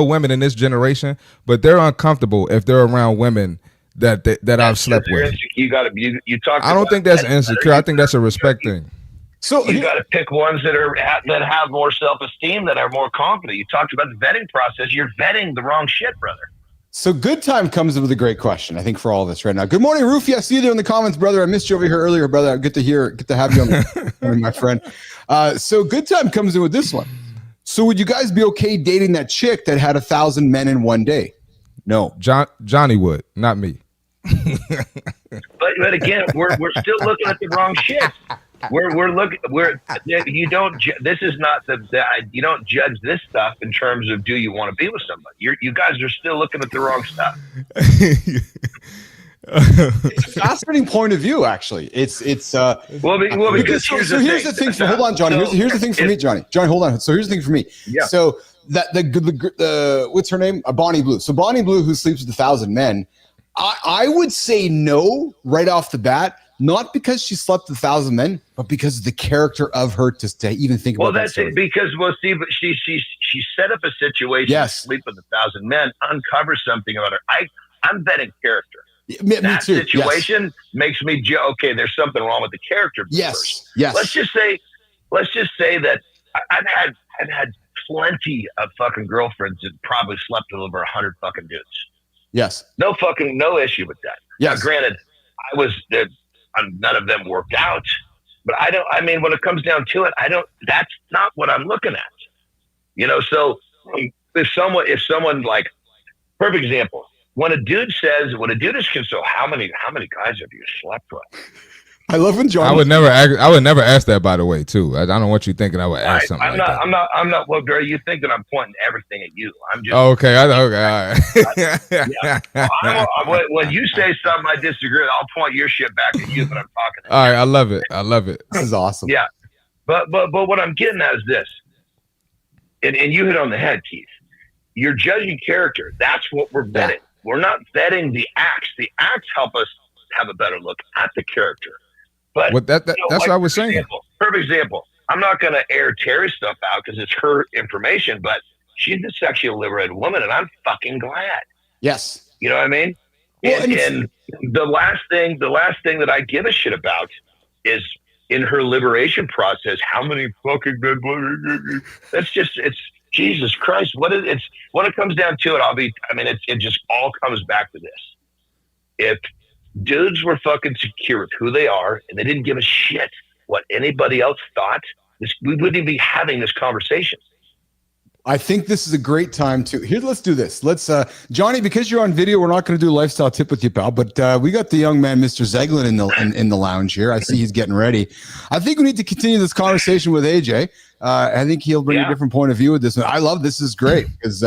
women in this generation, but they're uncomfortable if they're around women that I've slept with. You got to you talk. I don't think that's insecure. I think that's a respect thing. So you got to pick ones that have more self-esteem, that are more confident. You talked about the vetting process. You're vetting the wrong shit, brother. So Good Time comes in with a great question, I think, for all of us right now. Good morning, Rufy. I see you there in the comments, brother. I missed you over here earlier, brother. Good to have you on the my friend. So Good Time comes in with this one. So would you guys be okay dating that chick that had 1,000 men in one day? No. Johnny would, not me. But again, we're still looking at the wrong shit. we're looking. You don't. This is not you don't judge this stuff in terms of do you want to be with somebody. You guys are still looking at the wrong stuff. It's a fascinating point of view, actually. It's because here's the thing. Hold on, Johnny. Here's the thing for me, Johnny. Johnny, hold on. So here's the thing for me. Yeah. So that the what's her name? Bonnie Blue. So Bonnie Blue, who sleeps with 1,000 men. I would say no right off the bat, not because she slept with 1,000 men, but because of the character of her to even think about. Well, that's it. Because but she set up a situation. Yes. To sleep with 1,000 men, uncover something about her. I'm betting character. Me too. Situation makes me okay. There's something wrong with the character. Yes. Let's just say that I've had plenty of fucking girlfriends that probably slept with over 100 fucking dudes. Yes. No issue with that. Yes. Now, granted, none of them worked out, but when it comes down to it, that's not what I'm looking at. So if someone like, perfect example, when a dude is so how many guys have you slept with? I love when John. I would never ask that, by the way, too. I don't want you thinking I would ask something that. I'm not. Well, Gary, you think that I'm pointing everything at you? I'm just. Oh, okay. Okay. All right. When you say something I disagree, I'll point your shit back at you. But I'm talking. All right. I love it. This is awesome. Yeah, but what I'm getting at is this, and you hit on the head, Keith. You're judging character. That's what we're vetting. Yeah. We're not vetting the acts. The acts help us have a better look at the character. But that's what I was saying. Perfect example. I'm not going to air Terry's stuff out because it's her information, but she's a sexually liberated woman, and I'm fucking glad. Yes. You know what I mean? Well, and the last thing that I give a shit about is in her liberation process, how many fucking men? It's Jesus Christ. When it comes down to it, it just all comes back to this. If dudes were fucking secure with who they are and they didn't give a shit what anybody else thought, we wouldn't be having this conversation. I think this is a great time let's do this. Let's Johnny, because you're on video, we're not going to do a lifestyle tip with you, pal, but we got the young man, Mr. Zeglen in the lounge here. I see he's getting ready. I think we need to continue this conversation with AJ. I think he'll bring a different point of view with this one. I love this. Is great because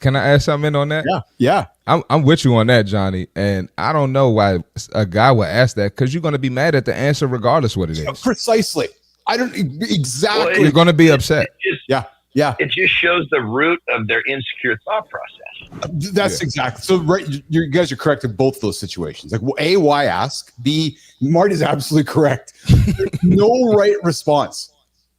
can I add something on that? Yeah. I'm with you on that, Johnny, and I don't know why a guy would ask that, because you're going to be mad at the answer regardless what it is. Precisely. I don't exactly. Well, you're going to be upset. Yeah. It just shows the root of their insecure thought process. That's exactly. So right, you guys are correct in both those situations. Like, A, why ask? B, Marty's absolutely correct. There's no right response.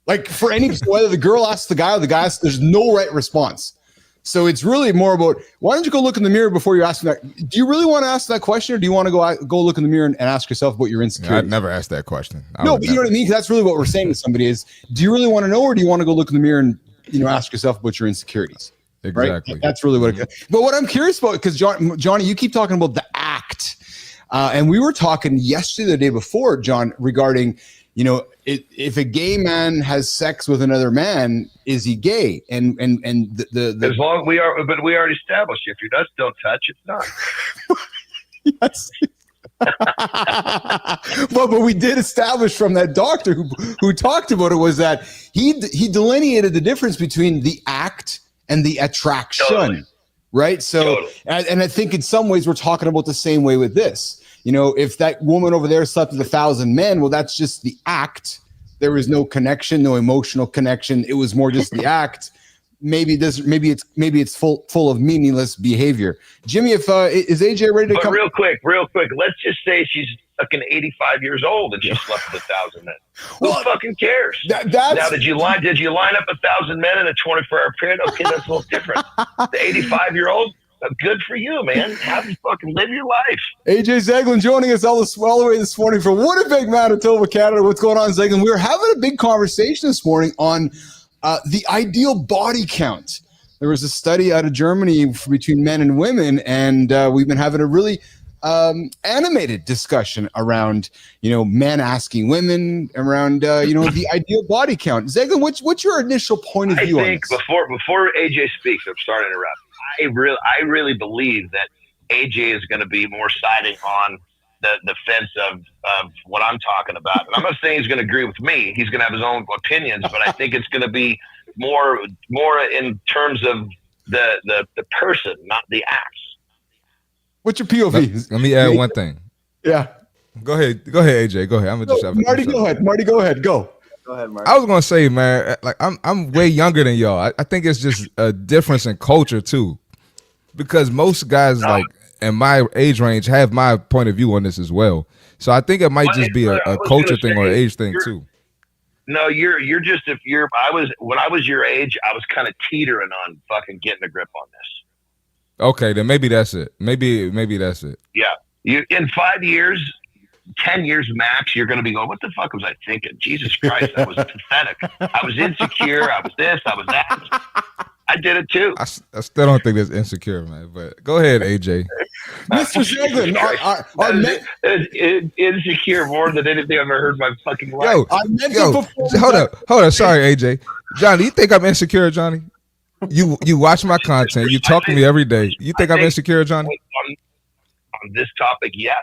Like for whether the girl asks the guy or the guy asks, there's no right response. So it's really more about, why don't you go look in the mirror before you're asking that? Do you really want to ask that question, or do you want to go look in the mirror and ask yourself about your insecurities? I'd never ask that question. But you know what I mean? That's really what we're saying to somebody is, do you really want to know, or do you want to go look in the mirror and ask yourself about your insecurities? Exactly. Right? That's really what it is. But what I'm curious about, because Johnny, you keep talking about the act. And we were talking yesterday, the day before, John, regarding, if a gay man has sex with another man, is he gay? And the as long but we already established, if your nuts don't touch, it's not. Yes. but we did establish from that doctor who talked about it was that he delineated the difference between the act and the attraction. Totally. Right. So, totally. and I think in some ways we're talking about the same way with this. If that woman over there slept with 1,000 men, well, that's just the act. There was no connection, no emotional connection. It was more just the act. Maybe it's full of meaningless behavior. Jimmy, is AJ ready to come? Real quick. Let's just say she's fucking 85 years old and she slept with 1,000 men. Who fucking cares? Now, did you line up 1,000 men in a 24-hour period? Okay, that's a little different. The 85-year-old. Good for you, man. Have you fucking live your life. AJ Zeglen joining us all the way this morning from Winnipeg, Manitoba, Canada. What's going on, Zeglen? We were having a big conversation this morning on the ideal body count. There was a study out of Germany between men and women, and we've been having a really animated discussion around, men asking women around, the ideal body count. Zeglen, what's your initial point of view on this? Before AJ speaks, I'm sorry to interrupt. I really believe that AJ is going to be more siding on the fence of what I'm talking about. And I'm not saying he's going to agree with me. He's going to have his own opinions, but I think it's going to be more in terms of the person, not the acts. What's your POV? Let me add one thing. Yeah. Go ahead, AJ. Go ahead. I'm gonna Marty, go ahead. Marty, go ahead. Go. Go ahead, Marty. I was gonna say, man, like I'm way younger than y'all. I think it's just a difference in culture too, because most guys like in my age range have my point of view on this as well. So I think it might just be a culture thing or age thing too. No, you're just when I was your age, I was kind of teetering on fucking getting a grip on this. Okay, then maybe that's it. Maybe that's it. Yeah, you in 5 years, 10 years max, you're going to be going, what the fuck was I thinking? Jesus Christ, that was pathetic. I was insecure. I was this. I was that. I did it too. I still don't think that's insecure, man. But go ahead, AJ. Mr. Zeglen, insecure more than anything I've ever heard in my fucking life. Hold up. Sorry, AJ. Johnny, you think I'm insecure, Johnny? You watch my content. You talk to me every day. You think I'm insecure, Johnny? On this topic, yes.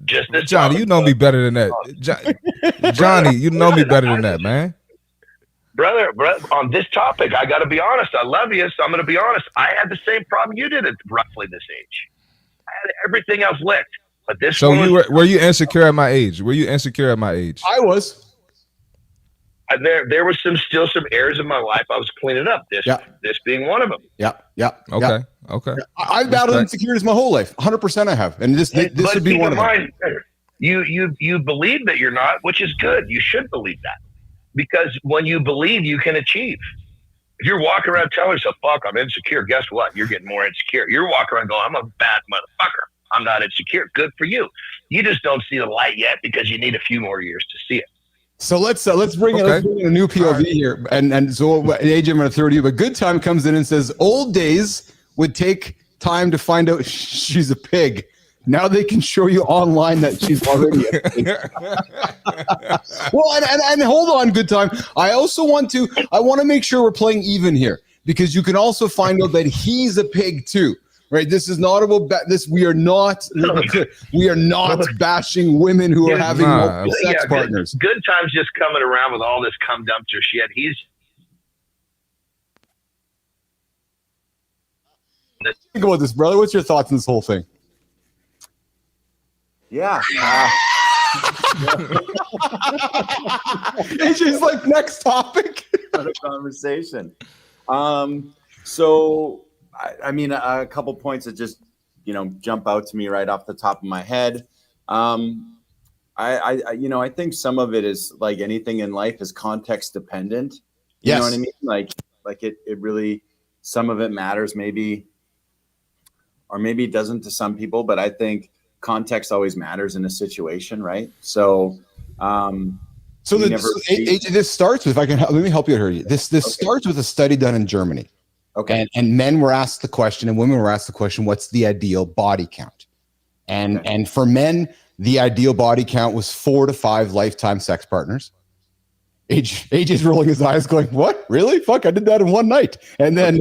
Just this Johnny, topic, you know me better than that. Johnny, you know me better than that, man. Brother, on this topic, I got to be honest. I love you, so I'm going to be honest. I had the same problem you did at roughly this age. I had everything else licked, but this. So were you insecure at my age? Were you insecure at my age? I was. There was still some areas of my life I was cleaning up. This being one of them. Yeah. Okay. I've battled insecurities my whole life. 100% I have, and this would be one of them. You believe that you're not, which is good. You should believe that. Because when you believe, you can achieve. If you're walking around telling yourself, fuck, I'm insecure, guess what? You're getting more insecure. You're walking around going, I'm a bad motherfucker. I'm not insecure. Good for you. You just don't see the light yet because you need a few more years to see it. So let's bring in a new POV here. And so, AJ, I'm going to throw to you. But Good Time comes in and says, old days would take time to find out she's a pig. Now they can show you online that she's already a pig. Well, and hold on, Good Time. I want to make sure we're playing even here, because you can also find out that he's a pig too, right? This is not about this. We are not bashing women who are having multiple sex partners. Good Time's just coming around with all this cum dumpster shit. Think about this, brother. What's your thoughts on this whole thing? Yeah. AJ's like, next topic. What a conversation. So, I mean, a couple points that just, jump out to me right off the top of my head. I think some of it is like anything in life is context dependent. You know what I mean? Like it really, some of it matters maybe, or maybe it doesn't to some people, but I think context always matters in a situation, right? So, this starts with, let me help you here. This starts with a study done in Germany. Okay. And men were asked the question, and women were asked the question, what's the ideal body count? And for men, the ideal body count was 4 to 5 lifetime sex partners. AJ's rolling his eyes going, what? Really? Fuck, I did that in one night. And then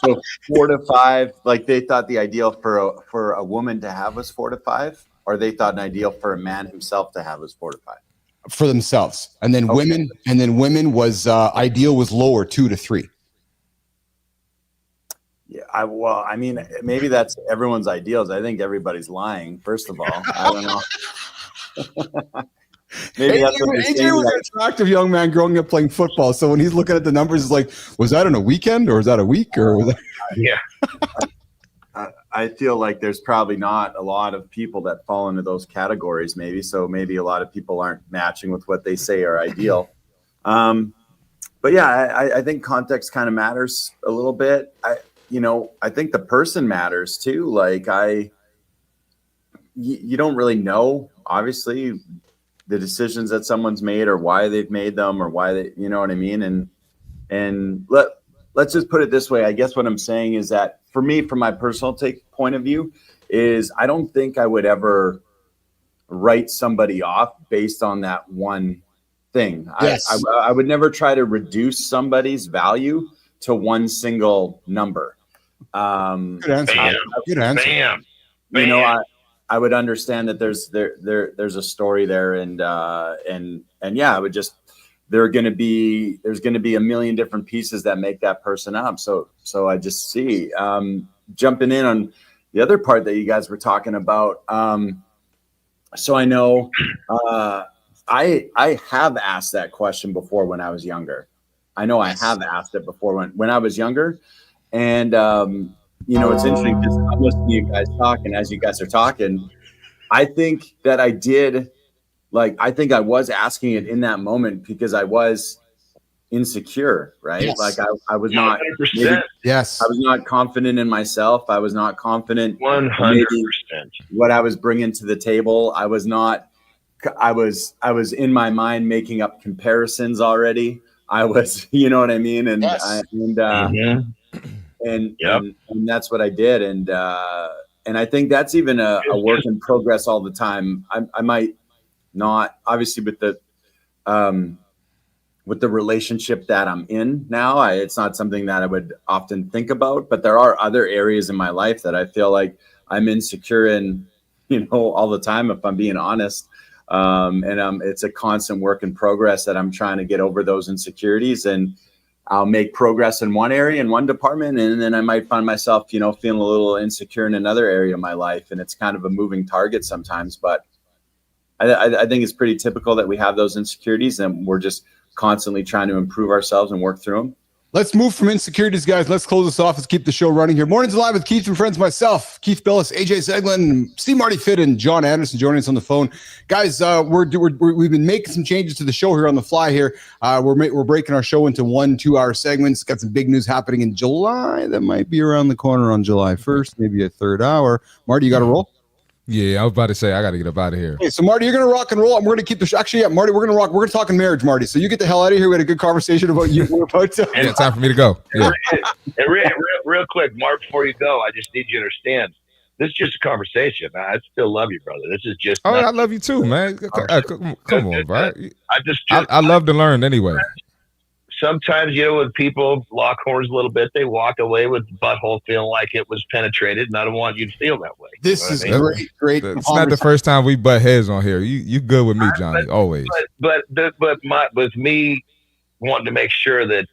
so 4 to 5, like they thought the ideal for a woman to have was 4 to 5, or they thought an ideal for a man himself to have was 4 to 5 for themselves. And then women was ideal was lower, 2 to 3. Yeah, I mean, maybe that's everyone's ideals. I think everybody's lying. First of all, I don't know. Maybe that's what AJ was an attractive young man growing up playing football. So when he's looking at the numbers, he's like, was that on a weekend or was that a week? Or was that? Yeah. I feel like there's probably not a lot of people that fall into those categories, maybe. So maybe a lot of people aren't matching with what they say are ideal. But yeah, I think context kind of matters a little bit. I think the person matters too. Like you don't really know, obviously, the decisions that someone's made or why they've made them or why they, you know what I mean? And let's just put it this way. I guess what I'm saying is that for me, from my personal point of view, is I don't think I would ever write somebody off based on that one thing. Yes. I would never try to reduce somebody's value to one single number. Good answer. Bam. Good answer. Bam. you know, I would understand that there's a story there, and yeah, I would just, there's going to be a million different pieces that make that person up. So I just see, jumping in on the other part that you guys were talking about. So I know, I have asked that question before when I was younger. I know I have asked it before when I was younger. And, you know, it's interesting because I'm listening to you guys talk, and as you guys are talking, I think that I did, like, I think I was asking it in that moment because I was insecure, right? Yes. Like I was not, 100%. Yes. I was not confident in myself. I was not confident 100%. what I was bringing to the table. I was not, I was in my mind making up comparisons already. I was, you know what I mean? And, Yes. and Yep. and that's what I did. And I think that's even a work in progress all the time. I might not, obviously with the relationship that I'm in now, it's not something that I would often think about, but there are other areas in my life that I feel like I'm insecure in, you know, all the time, if I'm being honest. And it's a constant work in progress that I'm trying to get over those insecurities, and I'll make progress in one area, in one department, and then I might find myself, you know, feeling a little insecure in another area of my life. And it's kind of a moving target sometimes, but I think it's pretty typical that we have those insecurities, and we're just constantly trying to improve ourselves and work through them. Let's move from insecurities, guys. Let's close this off. Let's keep the show running here. Mornings Live with Keith and friends, myself, Keith Billis, AJ Zeglen, Steve Marty Fit, and Jon Andersen joining us on the phone. Guys, we've been making some changes to the show here on the fly here. We're breaking our show into 1-2 hour segments. Got some big news happening in July that might be around the corner on July 1st, maybe a third hour. Marty, you got to roll? Yeah, I was about to say I got to get up out of here. Okay, so Marty, you're gonna rock and roll. I'm going to keep the show. Actually, yeah, Marty, we're gonna talk in marriage, Marty. So you get the hell out of here. We had a good conversation about you. We're about to. Yeah, time for me to go. Yeah. And real quick, Mark, before you go, I just need you to understand. This is just a conversation. I still love you, brother. This is just. Oh, I love you too, man. Come on, bro. I love to learn anyway. Sometimes, you know, when people lock horns a little bit, they walk away with the butthole feeling like it was penetrated, and I don't want you to feel that way. This is great. It's not the first time we butt heads on here. You good with me, Johnny, always. But with me wanting to make sure that's.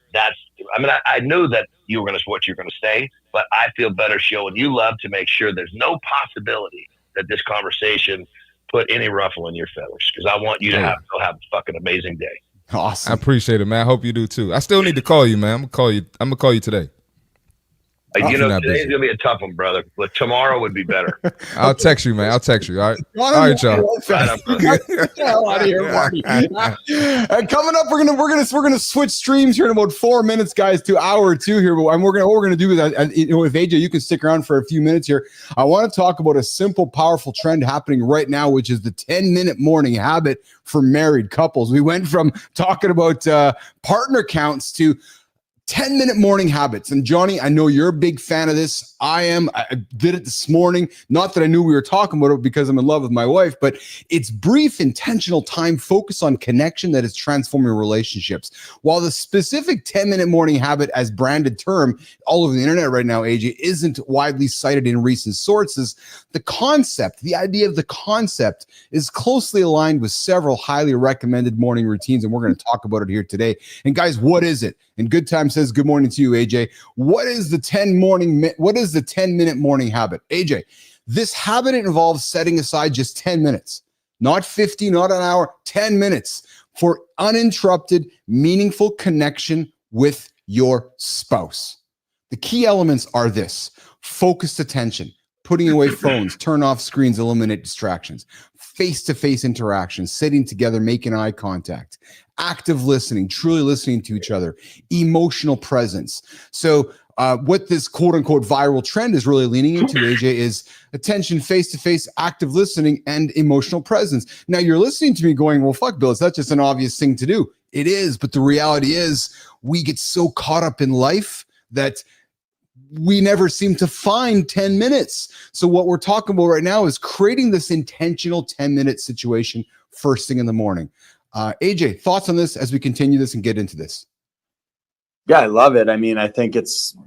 I mean, I knew that you were what you're going to say, but I feel better showing you love to make sure there's no possibility that this conversation put any ruffle in your feathers, because I want you to have a fucking amazing day. Awesome. I appreciate it, man. I hope you do too. I still need to call you, man. I'm gonna call you today. You know, today's gonna be a tough one, brother. But tomorrow would be better. I'll text you, man. All right. All right, y'all. Get the hell out of here, Marty. And coming up, we're gonna switch streams here in about 4 minutes, guys, to hour 2 here. And what we're gonna do is, you know, if AJ, you can stick around for a few minutes here. I want to talk about a simple, powerful trend happening right now, which is the 10-minute morning habit for married couples. We went from talking about partner counts to 10-minute morning habits. And Johnny, I know you're a big fan of this. I am. I did it this morning. Not that I knew we were talking about it because I'm in love with my wife, but it's brief, intentional time focused on connection that is transforming relationships. While the specific 10-minute morning habit as branded term all over the internet right now, AJ, isn't widely cited in recent sources, the concept, the idea of the concept is closely aligned with several highly recommended morning routines. And we're going to talk about it here today. And guys, what is it? And Good Time says, good morning to you, AJ. What is the 10-minute morning habit? AJ, this habit involves setting aside just 10 minutes, not 50, not an hour, 10 minutes for uninterrupted, meaningful connection with your spouse. The key elements are this: focused attention, putting away phones, turn off screens, eliminate distractions, face-to-face interaction, sitting together, making eye contact, active listening, truly listening to each other, emotional presence. So what this quote-unquote viral trend is really leaning into, AJ, is attention, face-to-face, active listening, and emotional presence. Now, you're listening to me going, well, fuck, Bill, that's just an obvious thing to do. It is, but the reality is we get so caught up in life that we never seem to find 10 minutes. So what we're talking about right now is creating this intentional 10-minute situation first thing in the morning. AJ, thoughts on this as we continue this and get into this? Yeah, I love it. I mean, I think it's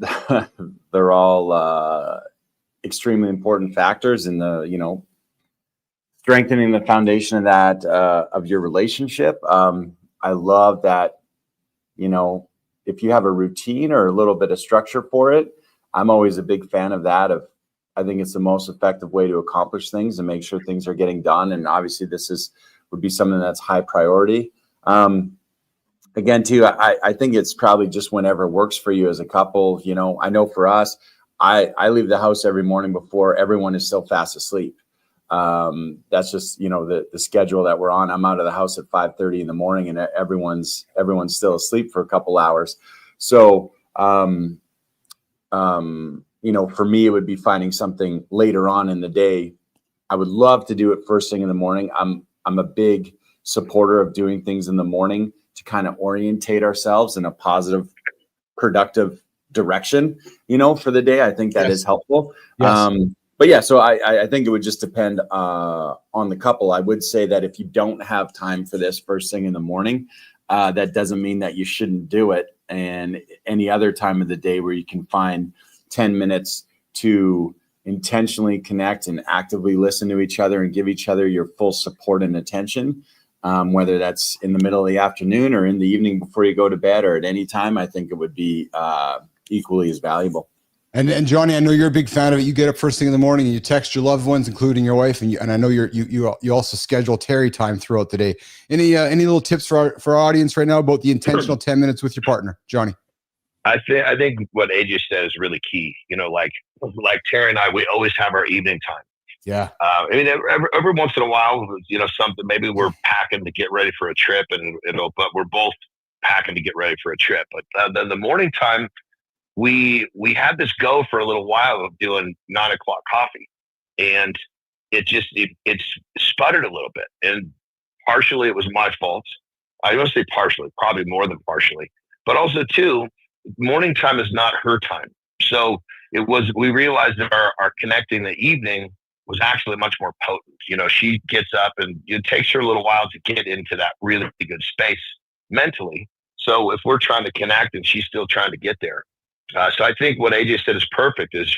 they're all extremely important factors in the, you know, strengthening the foundation of that, of your relationship. I love that, you know, if you have a routine or a little bit of structure for it, I'm always a big fan of that. I think it's the most effective way to accomplish things and make sure things are getting done. And obviously would be something that's high priority. Again, too, I think it's probably just whenever works for you as a couple. You know, I know for us, I leave the house every morning before everyone is still fast asleep. That's just, you know, the schedule that we're on. I'm out of the house at 5:30 in the morning and everyone's still asleep for a couple hours. So, you know, for me, it would be finding something later on in the day. I would love to do it first thing in the morning. I'm a big supporter of doing things in the morning to kind of orientate ourselves in a positive, productive direction, you know, for the day. I think that is helpful. Yes. But yeah, so I think it would just depend on the couple. I would say that if you don't have time for this first thing in the morning, that doesn't mean that you shouldn't do it. And any other time of the day where you can find 10 minutes to intentionally connect and actively listen to each other and give each other your full support and attention, whether that's in the middle of the afternoon or in the evening before you go to bed or at any time, I think it would be equally as valuable. And Johnny, I know you're a big fan of it. You get up first thing in the morning and you text your loved ones, including your wife, and I know you also schedule Terry time throughout the day. Any little tips for our audience right now about the intentional 10 minutes with your partner, Johnny? I think what AJ said is really key. You know, like Terry and I, we always have our evening time. Yeah. I mean, every once in a while, you know, something, maybe we're packing to get ready for a trip but we're both packing to get ready for a trip. But then the morning time, we had this go for a little while of doing 9 o'clock coffee, and it sputtered a little bit, and partially it was my fault. I don't say partially, probably more than partially, but also too, morning time is not her time. So we realized that our connecting the evening was actually much more potent. You know, she gets up and it takes her a little while to get into that really good space mentally. So if we're trying to connect and she's still trying to get there. So I think what AJ said is perfect. Is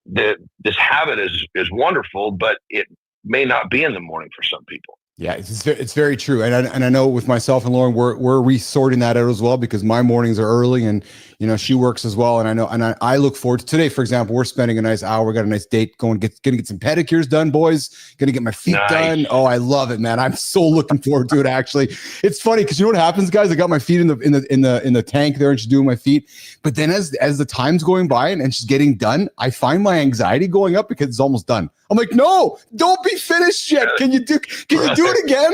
this habit is wonderful, but it may not be in the morning for some people. Yeah, it's very true, and I know with myself and Lauren, we're resorting that out as well, because my mornings are early, and you know she works as well, and I know, and I look forward to today. For example, we're spending a nice hour. We got a nice date gonna get some pedicures done, boys. Gonna get my feet done. Oh, I love it, man. I'm so looking forward to it. Actually, it's funny because you know what happens, guys. I got my feet in the tank there, and she's doing my feet. But then as the time's going by and she's getting done, I find my anxiety going up because it's almost done. I'm like, no, don't be finished yet. Can you do it again?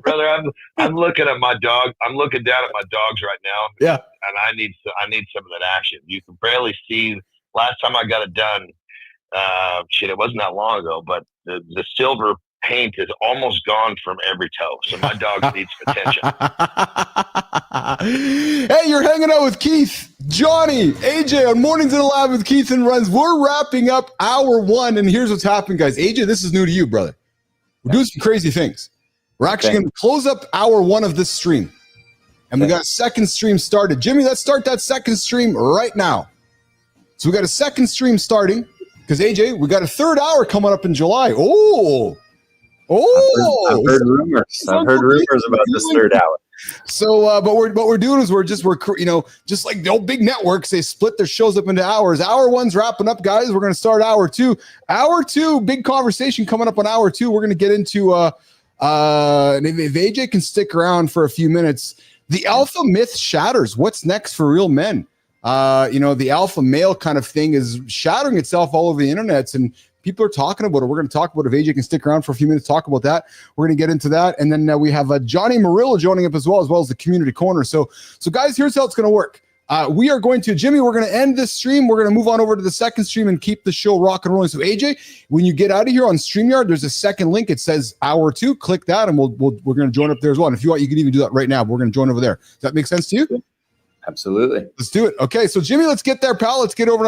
Brother, I'm looking at my dog. I'm looking down at my dogs right now. Yeah. And I need some of that action. You can barely see. Last time I got it done, it wasn't that long ago, but the silver paint is almost gone from every toe. So my dog needs attention. Hey, you're hanging out with Keith, Johnny, AJ on Mornings in the Lab with Keith and Runs. We're wrapping up hour 1, and here's what's happening, guys. AJ, this is new to you, brother. We're doing some crazy things. We're actually going to close up hour 1 of this stream, and we got a second stream started. Jimmy, let's start that second stream right now. So we got a second stream starting because, AJ, we got a third hour coming up in July. I've heard rumors. I've heard rumors about this third hour. So, but what we're doing is we're just like the old big networks, they split their shows up into hours. Hour 1's wrapping up, guys. We're going to start hour 2. Hour 2, big conversation coming up on hour 2. We're going to get into, if AJ can stick around for a few minutes, the alpha myth shatters. What's next for real men? The alpha male kind of thing is shattering itself all over the internets, and people are talking about it. We're going to talk about it. If AJ can stick around for a few minutes, talk about that. We're going to get into that. And then we have Johnny Murillo joining up as well as the community corner. So guys, here's how it's going to work. We are going to, Jimmy, we're going to end this stream. We're going to move on over to the second stream and keep the show rock and rolling. So AJ, when you get out of here on StreamYard, there's a second link. It says hour 2. Click that, and we're going to join up there as well. And if you want, you can even do that right now. But we're going to join over there. Does that make sense to you? Absolutely. Let's do it. Okay, so Jimmy, let's get there, pal. Let's get over to